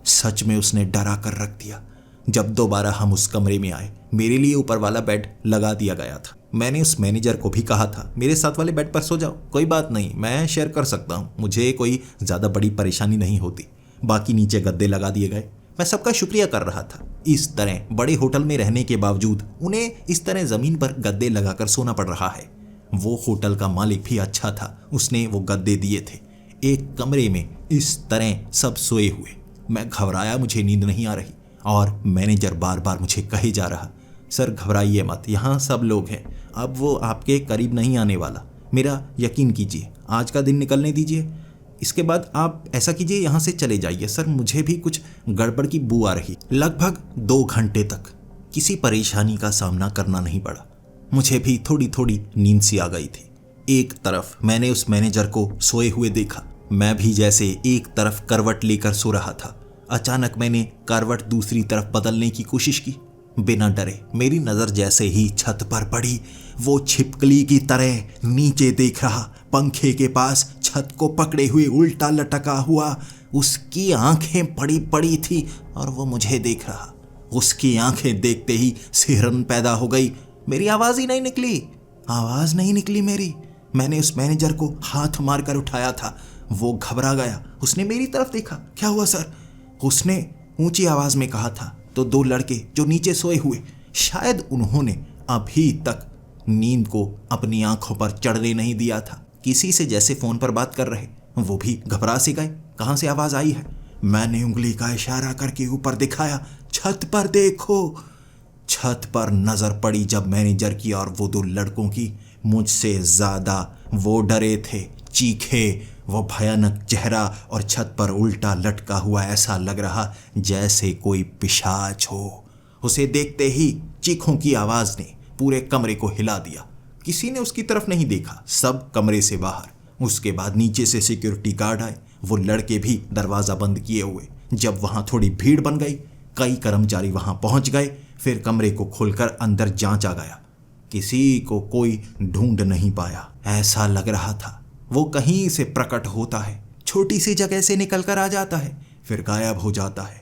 सच में उसने डरा कर रख दिया। जब दोबारा हम उस कमरे में आए, मेरे लिए ऊपर वाला बेड लगा दिया गया था। मैंने उस मैनेजर को भी कहा था, मेरे साथ वाले बेड पर सो जाओ, कोई बात नहीं, मैं शेयर कर सकता हूँ, मुझे कोई ज़्यादा बड़ी परेशानी नहीं होती। बाकी नीचे गद्दे लगा दिए गए। मैं सबका शुक्रिया कर रहा था। इस तरह बड़े होटल में रहने के बावजूद उन्हें इस तरह ज़मीन पर गद्दे लगाकर सोना पड़ रहा है। वो होटल का मालिक भी अच्छा था, उसने वो गद्दे दिए थे। एक कमरे में इस तरह सब सोए हुए। मैं घबराया, मुझे नींद नहीं आ रही और मैनेजर बार बार मुझे कहे जा रहा, सर घबराइए मत, यहाँ सब लोग हैं, अब वो आपके करीब नहीं आने वाला, मेरा यकीन कीजिए, आज का दिन निकलने दीजिए, इसके बाद आप ऐसा कीजिए यहाँ से चले जाइए। सर मुझे भी कुछ गड़बड़ की बू आ रही। लगभग 2 घंटे तक किसी परेशानी का सामना करना नहीं पड़ा। मुझे भी थोड़ी थोड़ी नींद सी आ गई थी। एक तरफ मैंने उस मैनेजर को सोए हुए देखा, मैं भी जैसे एक तरफ करवट लेकर सो रहा था। अचानक मैंने करवट दूसरी तरफ बदलने की कोशिश की। बिना डरे मेरी नज़र जैसे ही छत पर पड़ी, वो छिपकली की तरह नीचे देख रहा, पंखे के पास छत को पकड़े हुए उल्टा लटका हुआ। उसकी आंखें पड़ी पड़ी थी और वो मुझे देख रहा। उसकी आंखें देखते ही सिहरन पैदा हो गई। मेरी आवाज़ ही नहीं निकली, आवाज़ नहीं निकली मेरी। मैंने उस मैनेजर को हाथ मारकर उठाया था, वो घबरा गया, उसने मेरी तरफ देखा। क्या हुआ सर? उसने ऊंची आवाज़ में कहा था। तो 2 लड़के जो नीचे सोए हुए, शायद उन्होंने अभी तक नींद को अपनी आंखों पर चढ़ने नहीं दिया था। किसी से जैसे फोन पर बात कर रहे, वो भी घबरा से गए, कहाँ से आवाज़ आई है? मैंने उंगली का इशारा करके ऊपर दिखाया, छत पर देखो। छत पर नजर पड़ी जब मैनेजर की और वो 2 लड़कों की। मुझसे ज़्यादा वो डरे थे, चीखे। वो भयानक चेहरा और छत पर उल्टा लटका हुआ, ऐसा लग रहा जैसे कोई पिशाच हो। उसे देखते ही चीखों की आवाज़ ने पूरे कमरे को हिला दिया। किसी ने उसकी तरफ नहीं देखा, सब कमरे से बाहर। उसके बाद नीचे से सिक्योरिटी गार्ड आए, वो लड़के भी दरवाज़ा बंद किए हुए। जब वहाँ थोड़ी भीड़ बन गई, कई कर्मचारी वहाँ पहुँच गए। फिर कमरे को खोलकर अंदर जांचा गया। किसी को कोई ढूंढ नहीं पाया। ऐसा लग रहा था वो कहीं से प्रकट होता है, छोटी सी जगह से निकलकर आ जाता है, फिर गायब हो जाता है।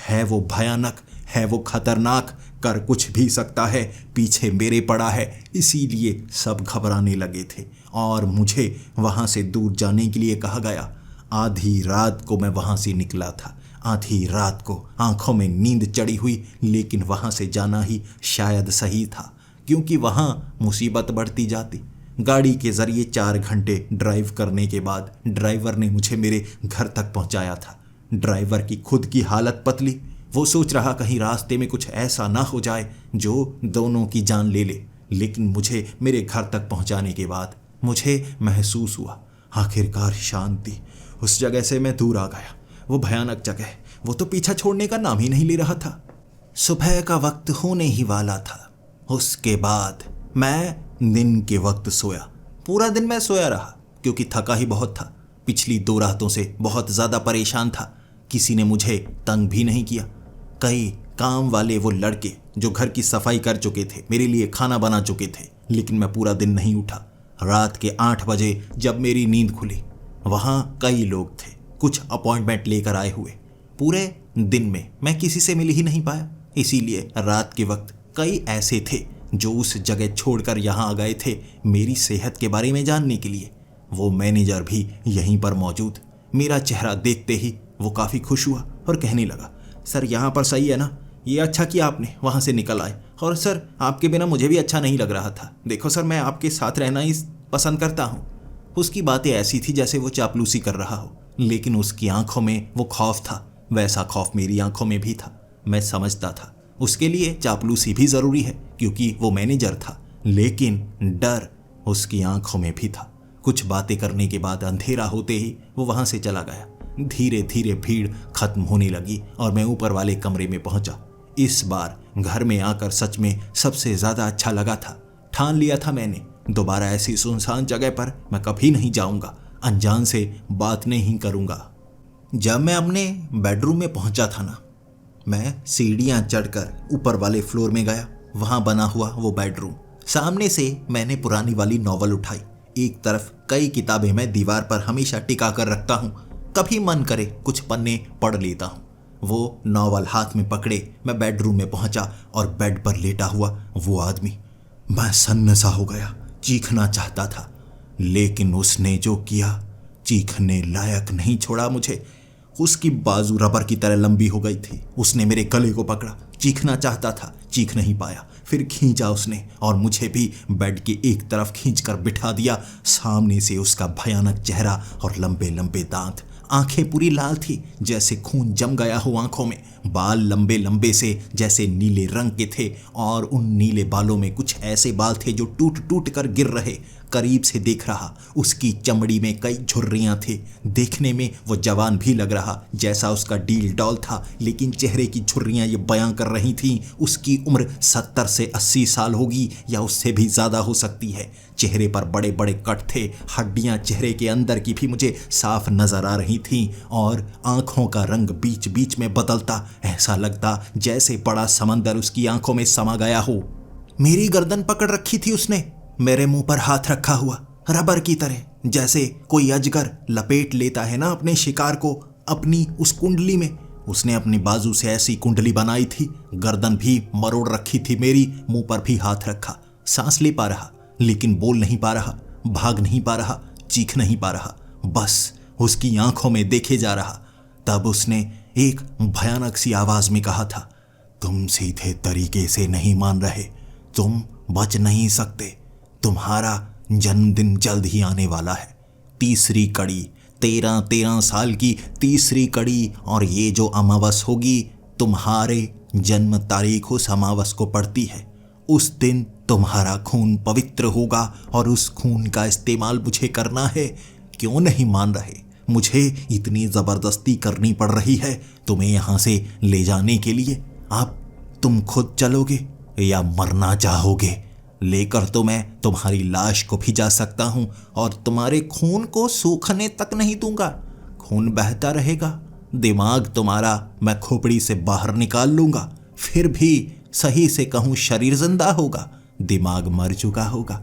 है वो भयानक, है वो खतरनाक, कर कुछ भी सकता है, पीछे मेरे पड़ा है। इसीलिए सब घबराने लगे थे और मुझे वहाँ से दूर जाने के लिए कहा गया। आधी रात को मैं वहाँ से निकला था, आधी रात को, आंखों में नींद चढ़ी हुई, लेकिन वहाँ से जाना ही शायद सही था, क्योंकि वहाँ मुसीबत बढ़ती जाती। गाड़ी के ज़रिए 4 घंटे ड्राइव करने के बाद ड्राइवर ने मुझे मेरे घर तक पहुंचाया था। ड्राइवर की खुद की हालत पतली, वो सोच रहा कहीं रास्ते में कुछ ऐसा ना हो जाए जो दोनों की जान ले ले। लेकिन मुझे मेरे घर तक पहुंचाने के बाद मुझे महसूस हुआ आखिरकार शांति। उस जगह से मैं दूर आ गया। वो भयानक जगह, वो तो पीछा छोड़ने का नाम ही नहीं ले रहा था। सुबह का वक्त होने ही वाला था। उसके बाद मैं दिन के वक्त सोया। पूरा दिन मैं सोया रहा क्योंकि थका ही बहुत था। पिछली 2 रातों से बहुत ज़्यादा परेशान था। किसी ने मुझे तंग भी नहीं किया। कई काम वाले वो लड़के जो घर की सफाई कर चुके थे, मेरे लिए खाना बना चुके थे, लेकिन मैं पूरा दिन नहीं उठा। रात के 8 बजे जब मेरी नींद खुली, वहाँ कई लोग थे, कुछ अपॉइंटमेंट लेकर आए हुए। पूरे दिन में मैं किसी से मिल ही नहीं पाया, इसीलिए रात के वक्त कई ऐसे थे जो उस जगह छोड़कर यहाँ आ गए थे मेरी सेहत के बारे में जानने के लिए। वो मैनेजर भी यहीं पर मौजूद। मेरा चेहरा देखते ही वो काफ़ी खुश हुआ और कहने लगा, सर यहाँ पर सही है ना, ये अच्छा किया आपने वहाँ से निकल आए, और सर आपके बिना मुझे भी अच्छा नहीं लग रहा था। देखो सर, मैं आपके साथ रहना ही पसंद करता हूँ। उसकी बातें ऐसी थी जैसे वो चापलूसी कर रहा हो, लेकिन उसकी आंखों में वो खौफ था। वैसा खौफ मेरी आंखों में भी था। मैं समझता था उसके लिए चापलूसी भी ज़रूरी है क्योंकि वो मैनेजर था, लेकिन डर उसकी आंखों में भी था। कुछ बातें करने के बाद अंधेरा होते ही वो वहाँ से चला गया। धीरे धीरे भीड़ खत्म होने लगी और मैं ऊपर वाले कमरे में पहुंचा। इस बार घर में आकर सच में सबसे ज़्यादा अच्छा लगा था। ठान लिया था मैंने, दोबारा ऐसी सुनसान जगह पर मैं कभी नहीं जाऊंगा, अनजान से बात नहीं करूंगा। जब मैं अपने बेडरूम में पहुंचा था ना, मैं सीढ़ियां चढ़कर ऊपर वाले फ्लोर में गया। वहां बना हुआ वो बेडरूम, सामने से मैंने पुरानी वाली नॉवल उठाई। एक तरफ कई किताबें मैं दीवार पर हमेशा टिका कर रखता हूँ, कभी मन करे कुछ पन्ने पढ़ लेता हूँ। वो नॉवल हाथ में पकड़े मैं बेडरूम में पहुंचा और बेड पर लेटा हुआ वो आदमी, मैं सन्न सा हो गया। चीखना चाहता था, लेकिन उसने जो किया चीखने लायक नहीं छोड़ा मुझे। उसकी बाजू रबर की तरह लंबी हो गई थी। उसने मेरे गले को पकड़ा। चीखना चाहता था, चीख नहीं पाया। फिर खींचा उसने और मुझे भी बेड की एक तरफ खींचकर बिठा दिया। सामने से उसका भयानक चेहरा और लंबे लंबे दांत, आंखें पूरी लाल थी जैसे खून जम गया हो आंखों में। बाल लंबे लंबे से जैसे नीले रंग के थे और उन नीले बालों में कुछ ऐसे बाल थे जो टूट टूट कर गिर रहे। करीब से देख रहा, उसकी चमड़ी में कई झुर्रियां थे। देखने में वो जवान भी लग रहा जैसा उसका डील डॉल था, लेकिन चेहरे की झुर्रियां ये बयां कर रही थीं उसकी उम्र 70 से 80 साल होगी या उससे भी ज़्यादा हो सकती है। चेहरे पर बड़े बड़े कट थे। हड्डियां चेहरे के अंदर की भी मुझे साफ नजर आ रही थीं और आंखों का रंग बीच बीच में बदलता। ऐसा लगता जैसे बड़ा समंदर उसकी आंखों में समा गया हो। मेरी गर्दन पकड़ रखी थी उसने, मेरे मुंह पर हाथ रखा हुआ, रबर की तरह, जैसे कोई अजगर लपेट लेता है ना अपने शिकार को अपनी उस कुंडली में। उसने अपनी बाजू से ऐसी कुंडली बनाई थी। गर्दन भी मरोड़ रखी थी मेरी, मुंह पर भी हाथ रखा। सांस ले पा रहा लेकिन बोल नहीं पा रहा, भाग नहीं पा रहा, चीख नहीं पा रहा, बस उसकी आंखों में देखे जा रहा। तब उसने एक भयानक सी आवाज में कहा था, तुम सीधे तरीके से नहीं मान रहे, तुम बच नहीं सकते, तुम्हारा जन्मदिन जल्द ही आने वाला है। तीसरी कड़ी, 13 साल की तीसरी कड़ी, और ये जो अमावस होगी तुम्हारे जन्म तारीख उस अमावस को पड़ती है। उस दिन तुम्हारा खून पवित्र होगा और उस खून का इस्तेमाल मुझे करना है। क्यों नहीं मान रहे? मुझे इतनी ज़बरदस्ती करनी पड़ रही है तुम्हें यहाँ से ले जाने के लिए। अब तुम खुद चलोगे या मरना चाहोगे? लेकर तो मैं तुम्हारी लाश को भी जा सकता हूँ और तुम्हारे खून को सूखने तक नहीं दूंगा। खून बहता रहेगा, दिमाग तुम्हारा मैं खोपड़ी से बाहर निकाल लूंगा। फिर भी सही से कहूँ शरीर जिंदा होगा, दिमाग मर चुका होगा।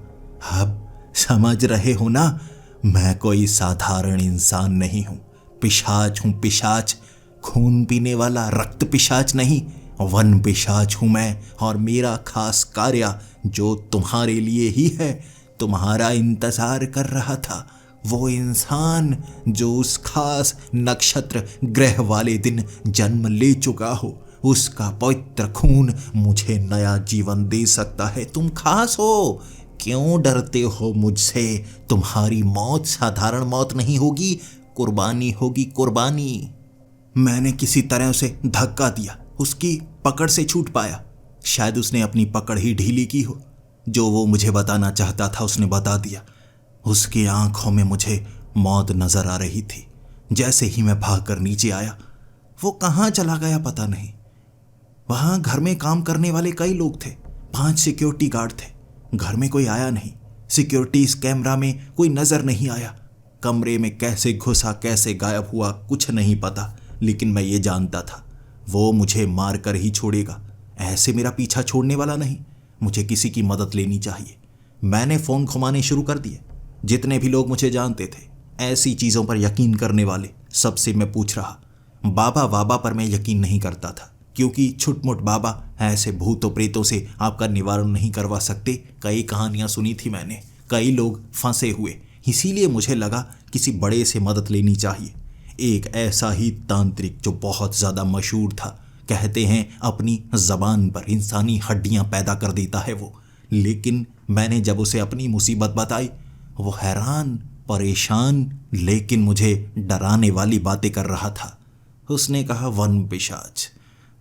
अब समझ रहे हो ना, मैं कोई साधारण इंसान नहीं हूँ, पिशाच हूँ, पिशाच, खून पीने वाला रक्त पिशाच नहीं, वन पिशाच हूँ मैं। और मेरा खास कार्य जो तुम्हारे लिए ही है, तुम्हारा इंतजार कर रहा था। वो इंसान जो उस खास नक्षत्र ग्रह वाले दिन जन्म ले चुका हो, उसका पवित्र खून मुझे नया जीवन दे सकता है। तुम खास हो, क्यों डरते हो मुझसे? तुम्हारी मौत साधारण मौत नहीं होगी, कुर्बानी होगी, कुर्बानी। मैंने किसी तरह उसे धक्का दिया, उसकी पकड़ से छूट पाया। शायद उसने अपनी पकड़ ही ढीली की हो। जो वो मुझे बताना चाहता था उसने बता दिया। उसकी आंखों में मुझे मौत नजर आ रही थी। जैसे ही मैं भागकर नीचे आया, वो कहाँ चला गया पता नहीं। वहाँ घर में काम करने वाले कई लोग थे, 5 सिक्योरिटी गार्ड थे। घर में कोई आया नहीं, सिक्योरिटीज कैमरा में कोई नजर नहीं आया। कमरे में कैसे घुसा, कैसे गायब हुआ, कुछ नहीं पता, लेकिन मैं ये जानता था वो मुझे मार कर ही छोड़ेगा। ऐसे मेरा पीछा छोड़ने वाला नहीं। मुझे किसी की मदद लेनी चाहिए। मैंने फ़ोन घुमाने शुरू कर दिए। जितने भी लोग मुझे जानते थे, ऐसी चीज़ों पर यकीन करने वाले, सबसे मैं पूछ रहा। बाबा वाबा पर मैं यकीन नहीं करता था, क्योंकि छुटमुट बाबा ऐसे भूतों प्रेतों से आपका निवारण नहीं करवा सकते। कई कहानियां सुनी थी मैंने, कई लोग फंसे हुए, इसीलिए मुझे लगा किसी बड़े से मदद लेनी चाहिए। एक ऐसा ही तांत्रिक जो बहुत ज़्यादा मशहूर था, कहते हैं अपनी ज़बान पर इंसानी हड्डियां पैदा कर देता है वो। लेकिन मैंने जब उसे अपनी मुसीबत बताई, वो हैरान, परेशान, लेकिन मुझे डराने वाली बातें कर रहा था। उसने कहा, वन पिशाच।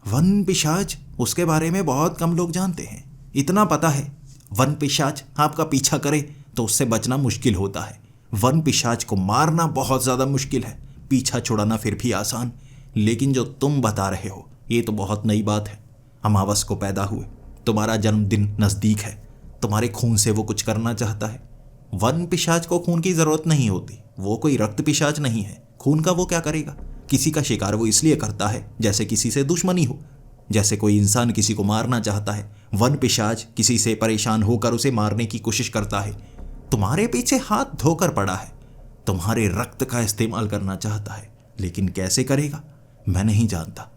वन पिशाच, उसके बारे में बहुत कम लोग जानते हैं। इतना पता है, वन पिशाच आपका पीछा करे तो उससे बचना मुश्किल होता है। वन पिशाच को मारना बहुत ज़्यादा मुश्किल है, पीछा छुड़ाना फिर भी आसान। लेकिन जो तुम बता रहे हो ये तो बहुत नई बात है। अमावस को पैदा हुए, तुम्हारा जन्मदिन नज़दीक है, तुम्हारे खून से वो कुछ करना चाहता है। वन पिशाच को खून की ज़रूरत नहीं होती, वो कोई रक्त पिशाच नहीं है। खून का वो क्या करेगा? किसी का शिकार वो इसलिए करता है जैसे किसी से दुश्मनी हो, जैसे कोई इंसान किसी को मारना चाहता है। वन पिशाच किसी से परेशान होकर उसे मारने की कोशिश करता है। तुम्हारे पीछे हाथ धोकर पड़ा है, तुम्हारे रक्त का इस्तेमाल करना चाहता है, लेकिन कैसे करेगा मैं नहीं जानता।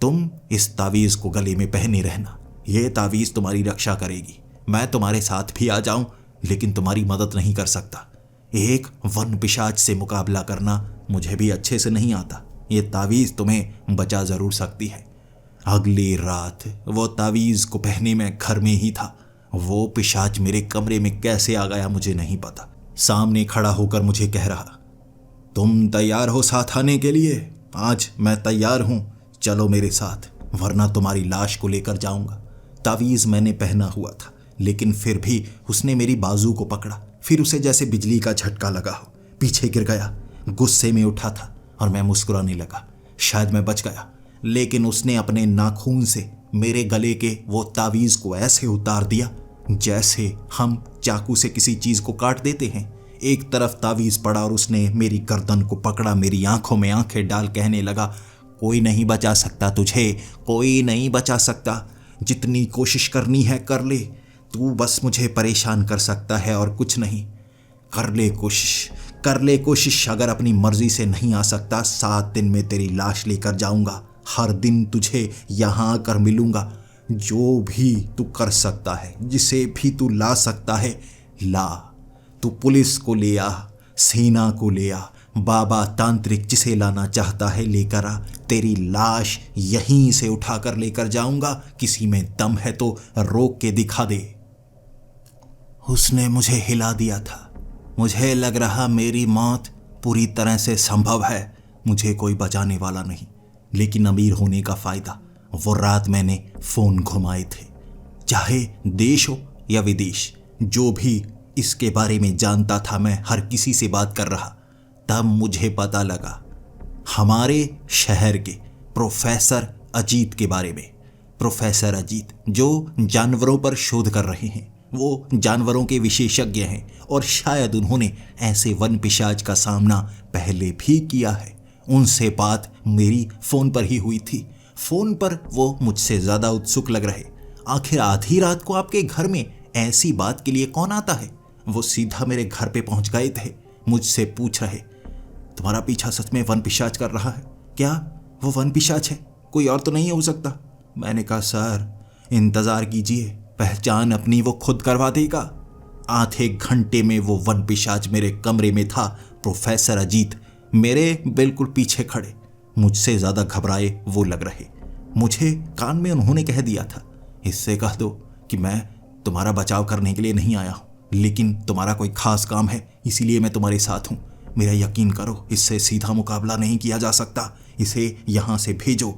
तुम इस तावीज़ को गले में पहने रहना, यह तावीज़ तुम्हारी रक्षा करेगी। मैं तुम्हारे साथ भी आ जाऊं, लेकिन तुम्हारी मदद नहीं कर सकता। एक वन पिशाच से मुकाबला करना मुझे भी अच्छे से नहीं आता। ये तावीज़ तुम्हें बचा ज़रूर सकती है। अगली रात वो तावीज़ को पहने मैं घर में ही था। वो पिशाच मेरे कमरे में कैसे आ गया मुझे नहीं पता। सामने खड़ा होकर मुझे कह रहा, तुम तैयार हो साथ आने के लिए? आज मैं तैयार हूँ, चलो मेरे साथ, वरना तुम्हारी लाश को लेकर जाऊंगा। तावीज़ मैंने पहना हुआ था, लेकिन फिर भी उसने मेरी बाजू को पकड़ा। फिर उसे जैसे बिजली का झटका लगा हो, पीछे गिर गया। गुस्से में उठा था और मैं मुस्कुराने लगा। शायद मैं बच गया, लेकिन उसने अपने नाखून से मेरे गले के वो तावीज़ को ऐसे उतार दिया जैसे हम चाकू से किसी चीज़ को काट देते हैं। एक तरफ तावीज़ पड़ा और उसने मेरी गर्दन को पकड़ा, मेरी आंखों में आंखें डाल कहने लगा, कोई नहीं बचा सकता तुझे, कोई नहीं बचा सकता। जितनी कोशिश करनी है कर ले, तू बस मुझे परेशान कर सकता है और कुछ नहीं। कर ले कोशिश, कर ले कोशिश। अगर अपनी मर्जी से नहीं आ सकता, 7 दिन में तेरी लाश लेकर जाऊंगा। हर दिन तुझे यहाँ आकर मिलूंगा। जो भी तू कर सकता है, जिसे भी तू ला सकता है, ला। तू पुलिस को ले आ, सेना को ले आ, बाबा तांत्रिक जिसे लाना चाहता है लेकर आ। तेरी लाश यहीं से उठाकर लेकर जाऊंगा। किसी में दम है तो रोक के दिखा दे। उसने मुझे हिला दिया था। मुझे लग रहा मेरी मौत पूरी तरह से संभव है, मुझे कोई बचाने वाला नहीं। लेकिन अमीर होने का फ़ायदा, वो रात मैंने फ़ोन घुमाए थे। चाहे देश हो या विदेश, जो भी इसके बारे में जानता था, मैं हर किसी से बात कर रहा। तब मुझे पता लगा हमारे शहर के प्रोफेसर अजीत के बारे में। प्रोफेसर अजीत जो जानवरों पर शोध कर रहे हैं, वो जानवरों के विशेषज्ञ हैं और शायद उन्होंने ऐसे वन पिशाच का सामना पहले भी किया है। उनसे बात मेरी फ़ोन पर ही हुई थी। फ़ोन पर वो मुझसे ज़्यादा उत्सुक लग रहे। आखिर आधी रात को आपके घर में ऐसी बात के लिए कौन आता है? वो सीधा मेरे घर पे पहुंच गए थे। मुझसे पूछ रहे, तुम्हारा पीछा सच में वन पिशाच कर रहा है क्या? वो वन पिशाच है, कोई और तो नहीं हो सकता। मैंने कहा, सर इंतज़ार कीजिए, पहचान अपनी वो खुद करवा देगा। आधे घंटे में वो वन पिशाच मेरे कमरे में था। प्रोफेसर अजीत मेरे बिल्कुल पीछे खड़े, मुझसे ज़्यादा घबराए वो लग रहे। मुझे कान में उन्होंने कह दिया था, इससे कह दो कि मैं तुम्हारा बचाव करने के लिए नहीं आया हूँ, लेकिन तुम्हारा कोई खास काम है, इसीलिए मैं तुम्हारे साथ हूँ। मेरा यकीन करो, इससे सीधा मुकाबला नहीं किया जा सकता, इसे यहाँ से भेजो।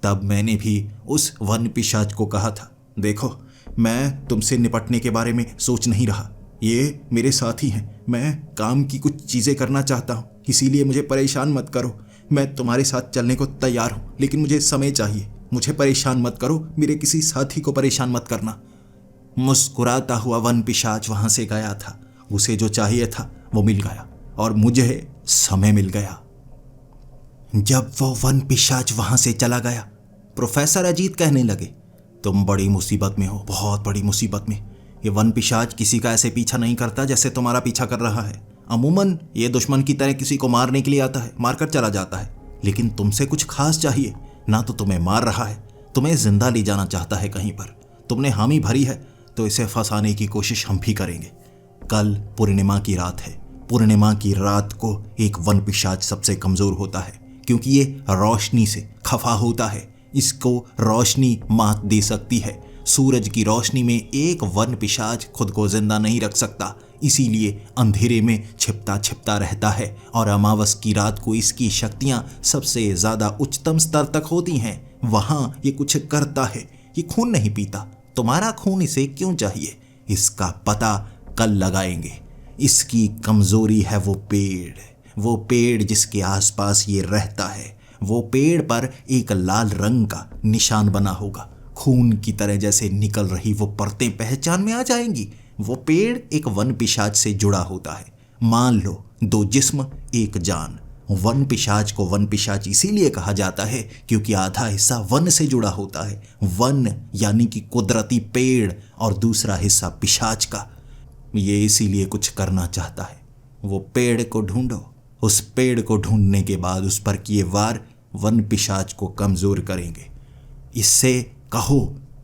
तब मैंने भी उस वन पिशाच को कहा था, देखो मैं तुमसे निपटने के बारे में सोच नहीं रहा, ये मेरे साथी हैं, मैं काम की कुछ चीज़ें करना चाहता हूँ, इसीलिए मुझे परेशान मत करो। मैं तुम्हारे साथ चलने को तैयार हूँ, लेकिन मुझे समय चाहिए। मुझे परेशान मत करो, मेरे किसी साथी को परेशान मत करना। मुस्कुराता हुआ वन पिशाच वहाँ से गया था। उसे जो चाहिए था वो मिल गया। और मुझे समय मिल गया। जब वो वन पिशाच वहां से चला गया, प्रोफेसर अजीत कहने लगे, तुम बड़ी मुसीबत में हो, बहुत बड़ी मुसीबत में। ये वन पिशाच किसी का ऐसे पीछा नहीं करता जैसे तुम्हारा पीछा कर रहा है। अमूमन ये दुश्मन की तरह किसी को मारने के लिए आता है, मारकर चला जाता है, लेकिन तुमसे कुछ खास चाहिए। ना तो तुम्हें मार रहा है, तुम्हें जिंदा ले जाना चाहता है कहीं पर। तुमने हामी भरी है तो इसे फंसाने की कोशिश हम भी करेंगे। कल पूर्णिमा की रात है। पूर्णिमा की रात को एक वन पिशाच सबसे कमजोर होता है, क्योंकि ये रोशनी से खफा होता है। इसको रोशनी मात दे सकती है। सूरज की रोशनी में एक वन पिशाच खुद को जिंदा नहीं रख सकता, इसीलिए अंधेरे में छिपता छिपता रहता है और अमावस की रात को इसकी शक्तियां सबसे ज्यादा उच्चतम स्तर तक होती हैं। वहां ये कुछ करता है। ये खून नहीं पीता। तुम्हारा खून इसे क्यों चाहिए, इसका पता कल लगाएंगे। इसकी कमजोरी है वो पेड़ जिसके आसपास ये रहता है। वो पेड़ पर एक लाल रंग का निशान बना होगा। खून की तरह जैसे निकल रही वो परतें पहचान में आ जाएंगी। वो पेड़ एक वन पिशाच से जुड़ा होता है। मान लो दो जिस्म एक जान। वन पिशाच को वन पिशाच इसीलिए कहा जाता है क्योंकि आधा हिस्सा वन से जुड़ा होता है। वन यानी कि कुदरती पेड़, और दूसरा हिस्सा पिशाच का। ये इसीलिए कुछ करना चाहता है। वो पेड़ को ढूंढो। उस पेड़ को ढूंढने के बाद उस पर किए वार वन पिशाच को कमजोर करेंगे। इससे कहो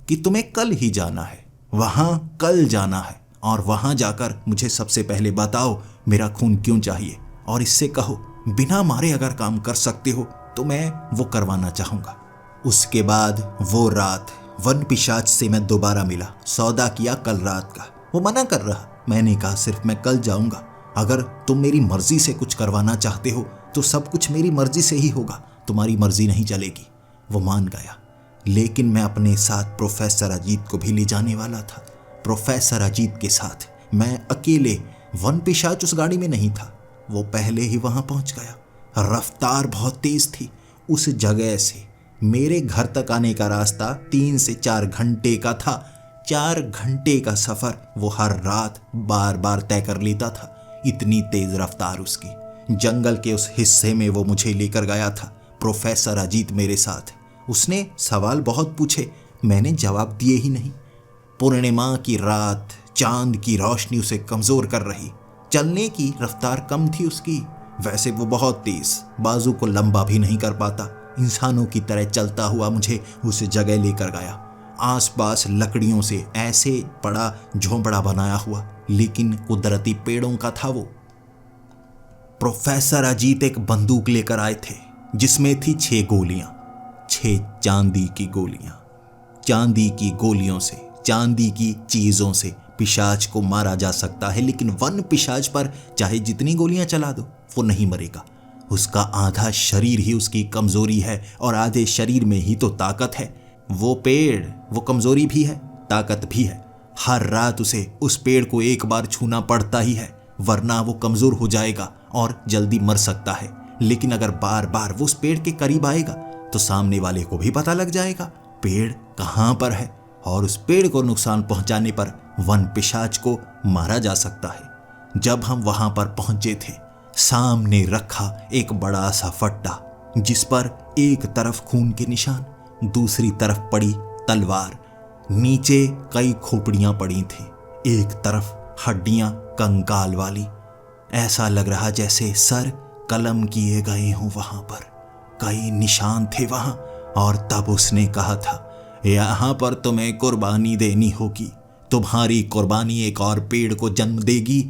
कि तुम्हें कल ही जाना है, वहां कल जाना है, और वहां जाकर मुझे सबसे पहले बताओ मेरा खून क्यों चाहिए। और इससे कहो बिना मारे अगर काम कर सकते हो तो मैं वो करवाना चाहूंगा। उसके बाद वो रात वन पिशाच से मैं दोबारा मिला। सौदा किया कल रात का। वो मना कर रहा। मैंने कहा सिर्फ मैं कल जाऊंगा। अगर तुम मेरी मर्जी से कुछ करवाना चाहते हो तो सब कुछ मेरी मर्जी से ही होगा, तुम्हारी मर्जी नहीं चलेगी। वो मान गया, लेकिन मैं अपने साथ प्रोफेसर अजीत को भी ले जाने वाला था। प्रोफेसर अजीत के साथ मैं अकेले। वन पिशाच उस गाड़ी में नहीं था, वो पहले ही वहां पहुंच गया। रफ्तार बहुत तेज थी। उस जगह से मेरे घर तक आने का रास्ता 3 से 4 घंटे का था। 4 घंटे का सफर वो हर रात बार बार तय कर लेता था। इतनी तेज रफ्तार उसकी। जंगल के उस हिस्से में वो मुझे लेकर गया था, प्रोफेसर अजीत मेरे साथ। उसने सवाल बहुत पूछे, मैंने जवाब दिए ही नहीं। पूर्णिमा की रात, चांद की रोशनी उसे कमजोर कर रही। चलने की रफ्तार कम थी उसकी। वैसे वो बहुत तेज, बाजू को लंबा भी नहीं कर पाता। इंसानों की तरह चलता हुआ मुझे उस जगह लेकर गया। आसपास लकड़ियों से ऐसे बड़ा झोंपड़ा बनाया हुआ, लेकिन कुदरती पेड़ों का था वो। प्रोफेसर अजीत एक बंदूक लेकर आए थे जिसमें थी 6 गोलियां। 6 चांदी की गोलियां। चांदी की गोलियों से, चांदी की चीजों से पिशाच को मारा जा सकता है, लेकिन वन पिशाच पर चाहे जितनी गोलियां चला दो वो नहीं मरेगा। उसका आधा शरीर ही उसकी कमजोरी है और आधे शरीर में ही तो ताकत है। वो पेड़, वो कमजोरी भी है, ताकत भी है। हर रात उसे उस पेड़ को एक बार छूना पड़ता ही है, वरना वो कमजोर हो जाएगा और जल्दी मर सकता है। लेकिन अगर बार बार वो उस पेड़ के करीब आएगा तो सामने वाले को भी पता लग जाएगा पेड़ कहां पर है, और उस पेड़ को नुकसान पहुंचाने पर वन पिशाच को मारा जा सकता है। जब हम वहां पर पहुंचे थे, सामने रखा एक बड़ा सा फट्टा, जिस पर एक तरफ खून के निशान, दूसरी तरफ पड़ी तलवार। नीचे कई खोपड़ियां पड़ी थी, एक तरफ हड्डियां कंकाल वाली। ऐसा लग रहा जैसे सर कलम किए गए हों। वहां पर कई निशान थे वहां। और तब उसने कहा था, यहां पर तुम्हें कुर्बानी देनी होगी। तुम्हारी कुर्बानी एक और पेड़ को जन्म देगी।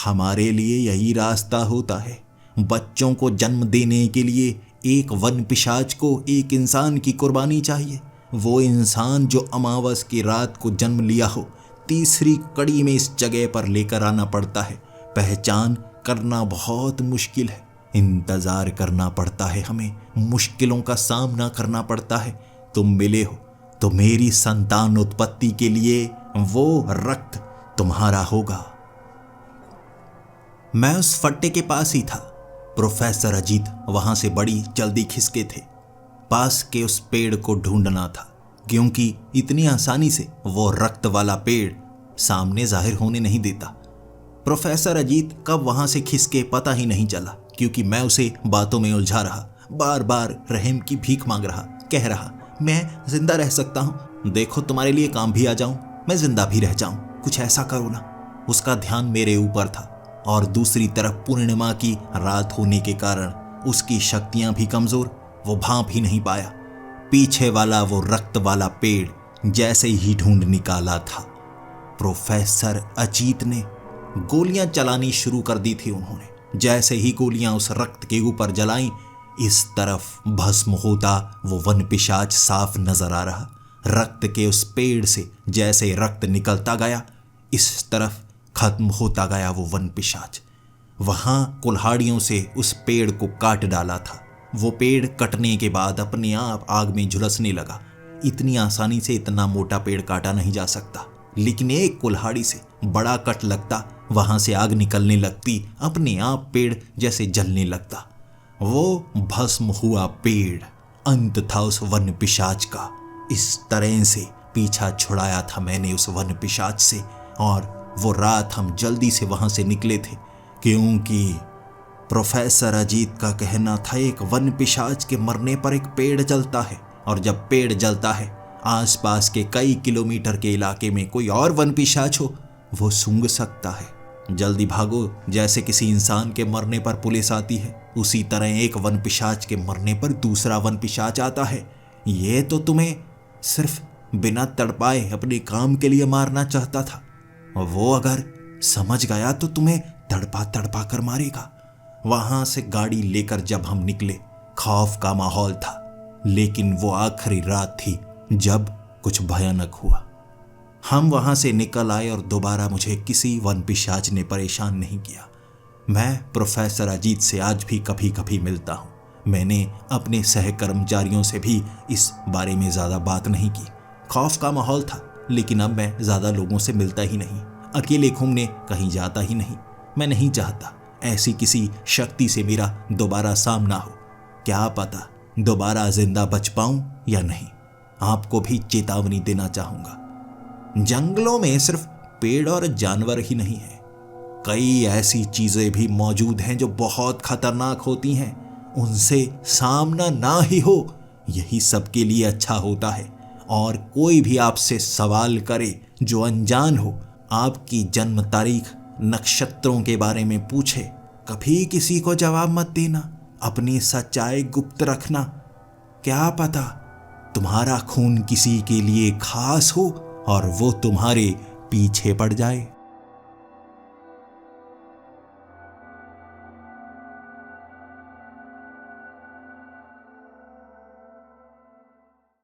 हमारे लिए यही रास्ता होता है। बच्चों को जन्म देने के लिए एक वन पिशाच को एक इंसान की कुर्बानी चाहिए। वो इंसान जो अमावस की रात को जन्म लिया हो। तीसरी कड़ी में इस जगह पर लेकर आना पड़ता है। पहचान करना बहुत मुश्किल है। इंतजार करना पड़ता है, हमें मुश्किलों का सामना करना पड़ता है। तुम मिले हो तो मेरी संतान उत्पत्ति के लिए वो रक्त तुम्हारा होगा। मैं उस फट्टे के पास ही था। प्रोफेसर अजीत वहां से बड़ी जल्दी खिसके थे। पास के उस पेड़ को ढूंढना था, क्योंकि इतनी आसानी से वो रक्त वाला पेड़ सामने जाहिर होने नहीं देता। प्रोफेसर अजीत कब वहां से खिसके पता ही नहीं चला, क्योंकि मैं उसे बातों में उलझा रहा, बार बार रहम की भीख मांग रहा, कह रहा मैं जिंदा रह सकता हूँ, देखो तुम्हारे लिए काम भी आ जाऊं, मैं जिंदा भी रह जाऊं, कुछ ऐसा करो ना। उसका ध्यान मेरे ऊपर था और दूसरी तरफ पूर्णिमा की रात होने के कारण उसकी शक्तियां भी कमजोर, वो भांप ही नहीं पाया। पीछे वाला वो रक्त वाला पेड़ जैसे ही ढूंढ निकाला था, प्रोफेसर अजीत ने गोलियां चलानी शुरू कर दी थी। उन्होंने जैसे ही गोलियां उस रक्त के ऊपर जलाई, इस तरफ भस्म होता वो वन पिशाच साफ नजर आ रहा। रक्त के उस पेड़ से जैसे रक्त निकलता गया, इस तरफ खत्म होता गया वो वन पिशाच। वहां कुल्हाड़ियों से उस पेड़ को काट डाला था। वो पेड़ कटने के बाद अपने आप आग में झुलसने लगा। इतनी आसानी से इतना मोटा पेड़ काटा नहीं जा सकता, लेकिन एक कुल्हाड़ी से बड़ा कट लगता, वहां से आग निकलने लगती, अपने आप पेड़ जैसे जलने लगता। वो भस्म हुआ पेड़ अंत था उस वन पिशाच का। इस तरह से पीछा छुड़ाया था मैंने उस वन पिशाच से, और वो रात हम जल्दी से वहां से निकले थे, क्योंकि प्रोफेसर अजीत का कहना था एक वन पिशाच के मरने पर एक पेड़ जलता है, और जब पेड़ जलता है आसपास के कई किलोमीटर के इलाके में कोई और वन पिशाच हो वो सूंघ सकता है। जल्दी भागो, जैसे किसी इंसान के मरने पर पुलिस आती है, उसी तरह एक वन पिशाच के मरने पर दूसरा वन पिशाच आता है। ये तो तुम्हें सिर्फ बिना तड़पाए अपने काम के लिए मारना चाहता था, वो अगर समझ गया तो तुम्हें तड़पा तड़पा कर मारेगा। वहां से गाड़ी लेकर जब हम निकले, खौफ का माहौल था, लेकिन वो आखिरी रात थी जब कुछ भयानक हुआ। हम वहां से निकल आए और दोबारा मुझे किसी वन पिशाच ने परेशान नहीं किया। मैं प्रोफेसर अजीत से आज भी कभी कभी मिलता हूं। मैंने अपने सहकर्मचारियों से भी इस बारे में ज्यादा बात नहीं की। खौफ का माहौल था, लेकिन अब मैं ज्यादा लोगों से मिलता ही नहीं, अकेले घूमने कहीं जाता ही नहीं। मैं नहीं चाहता ऐसी किसी शक्ति से मेरा दोबारा सामना हो। क्या पता दोबारा जिंदा बच पाऊं या नहीं। आपको भी चेतावनी देना चाहूंगा, जंगलों में सिर्फ पेड़ और जानवर ही नहीं है, कई ऐसी चीजें भी मौजूद हैं जो बहुत खतरनाक होती हैं। उनसे सामना ना ही हो, यही सबके लिए अच्छा होता है। और कोई भी आपसे सवाल करे जो अनजान हो, आपकी जन्म तारीख, नक्षत्रों के बारे में पूछे, कभी किसी को जवाब मत देना, अपनी सच्चाई गुप्त रखना। क्या पता तुम्हारा खून किसी के लिए खास हो और वो तुम्हारे पीछे पड़ जाए।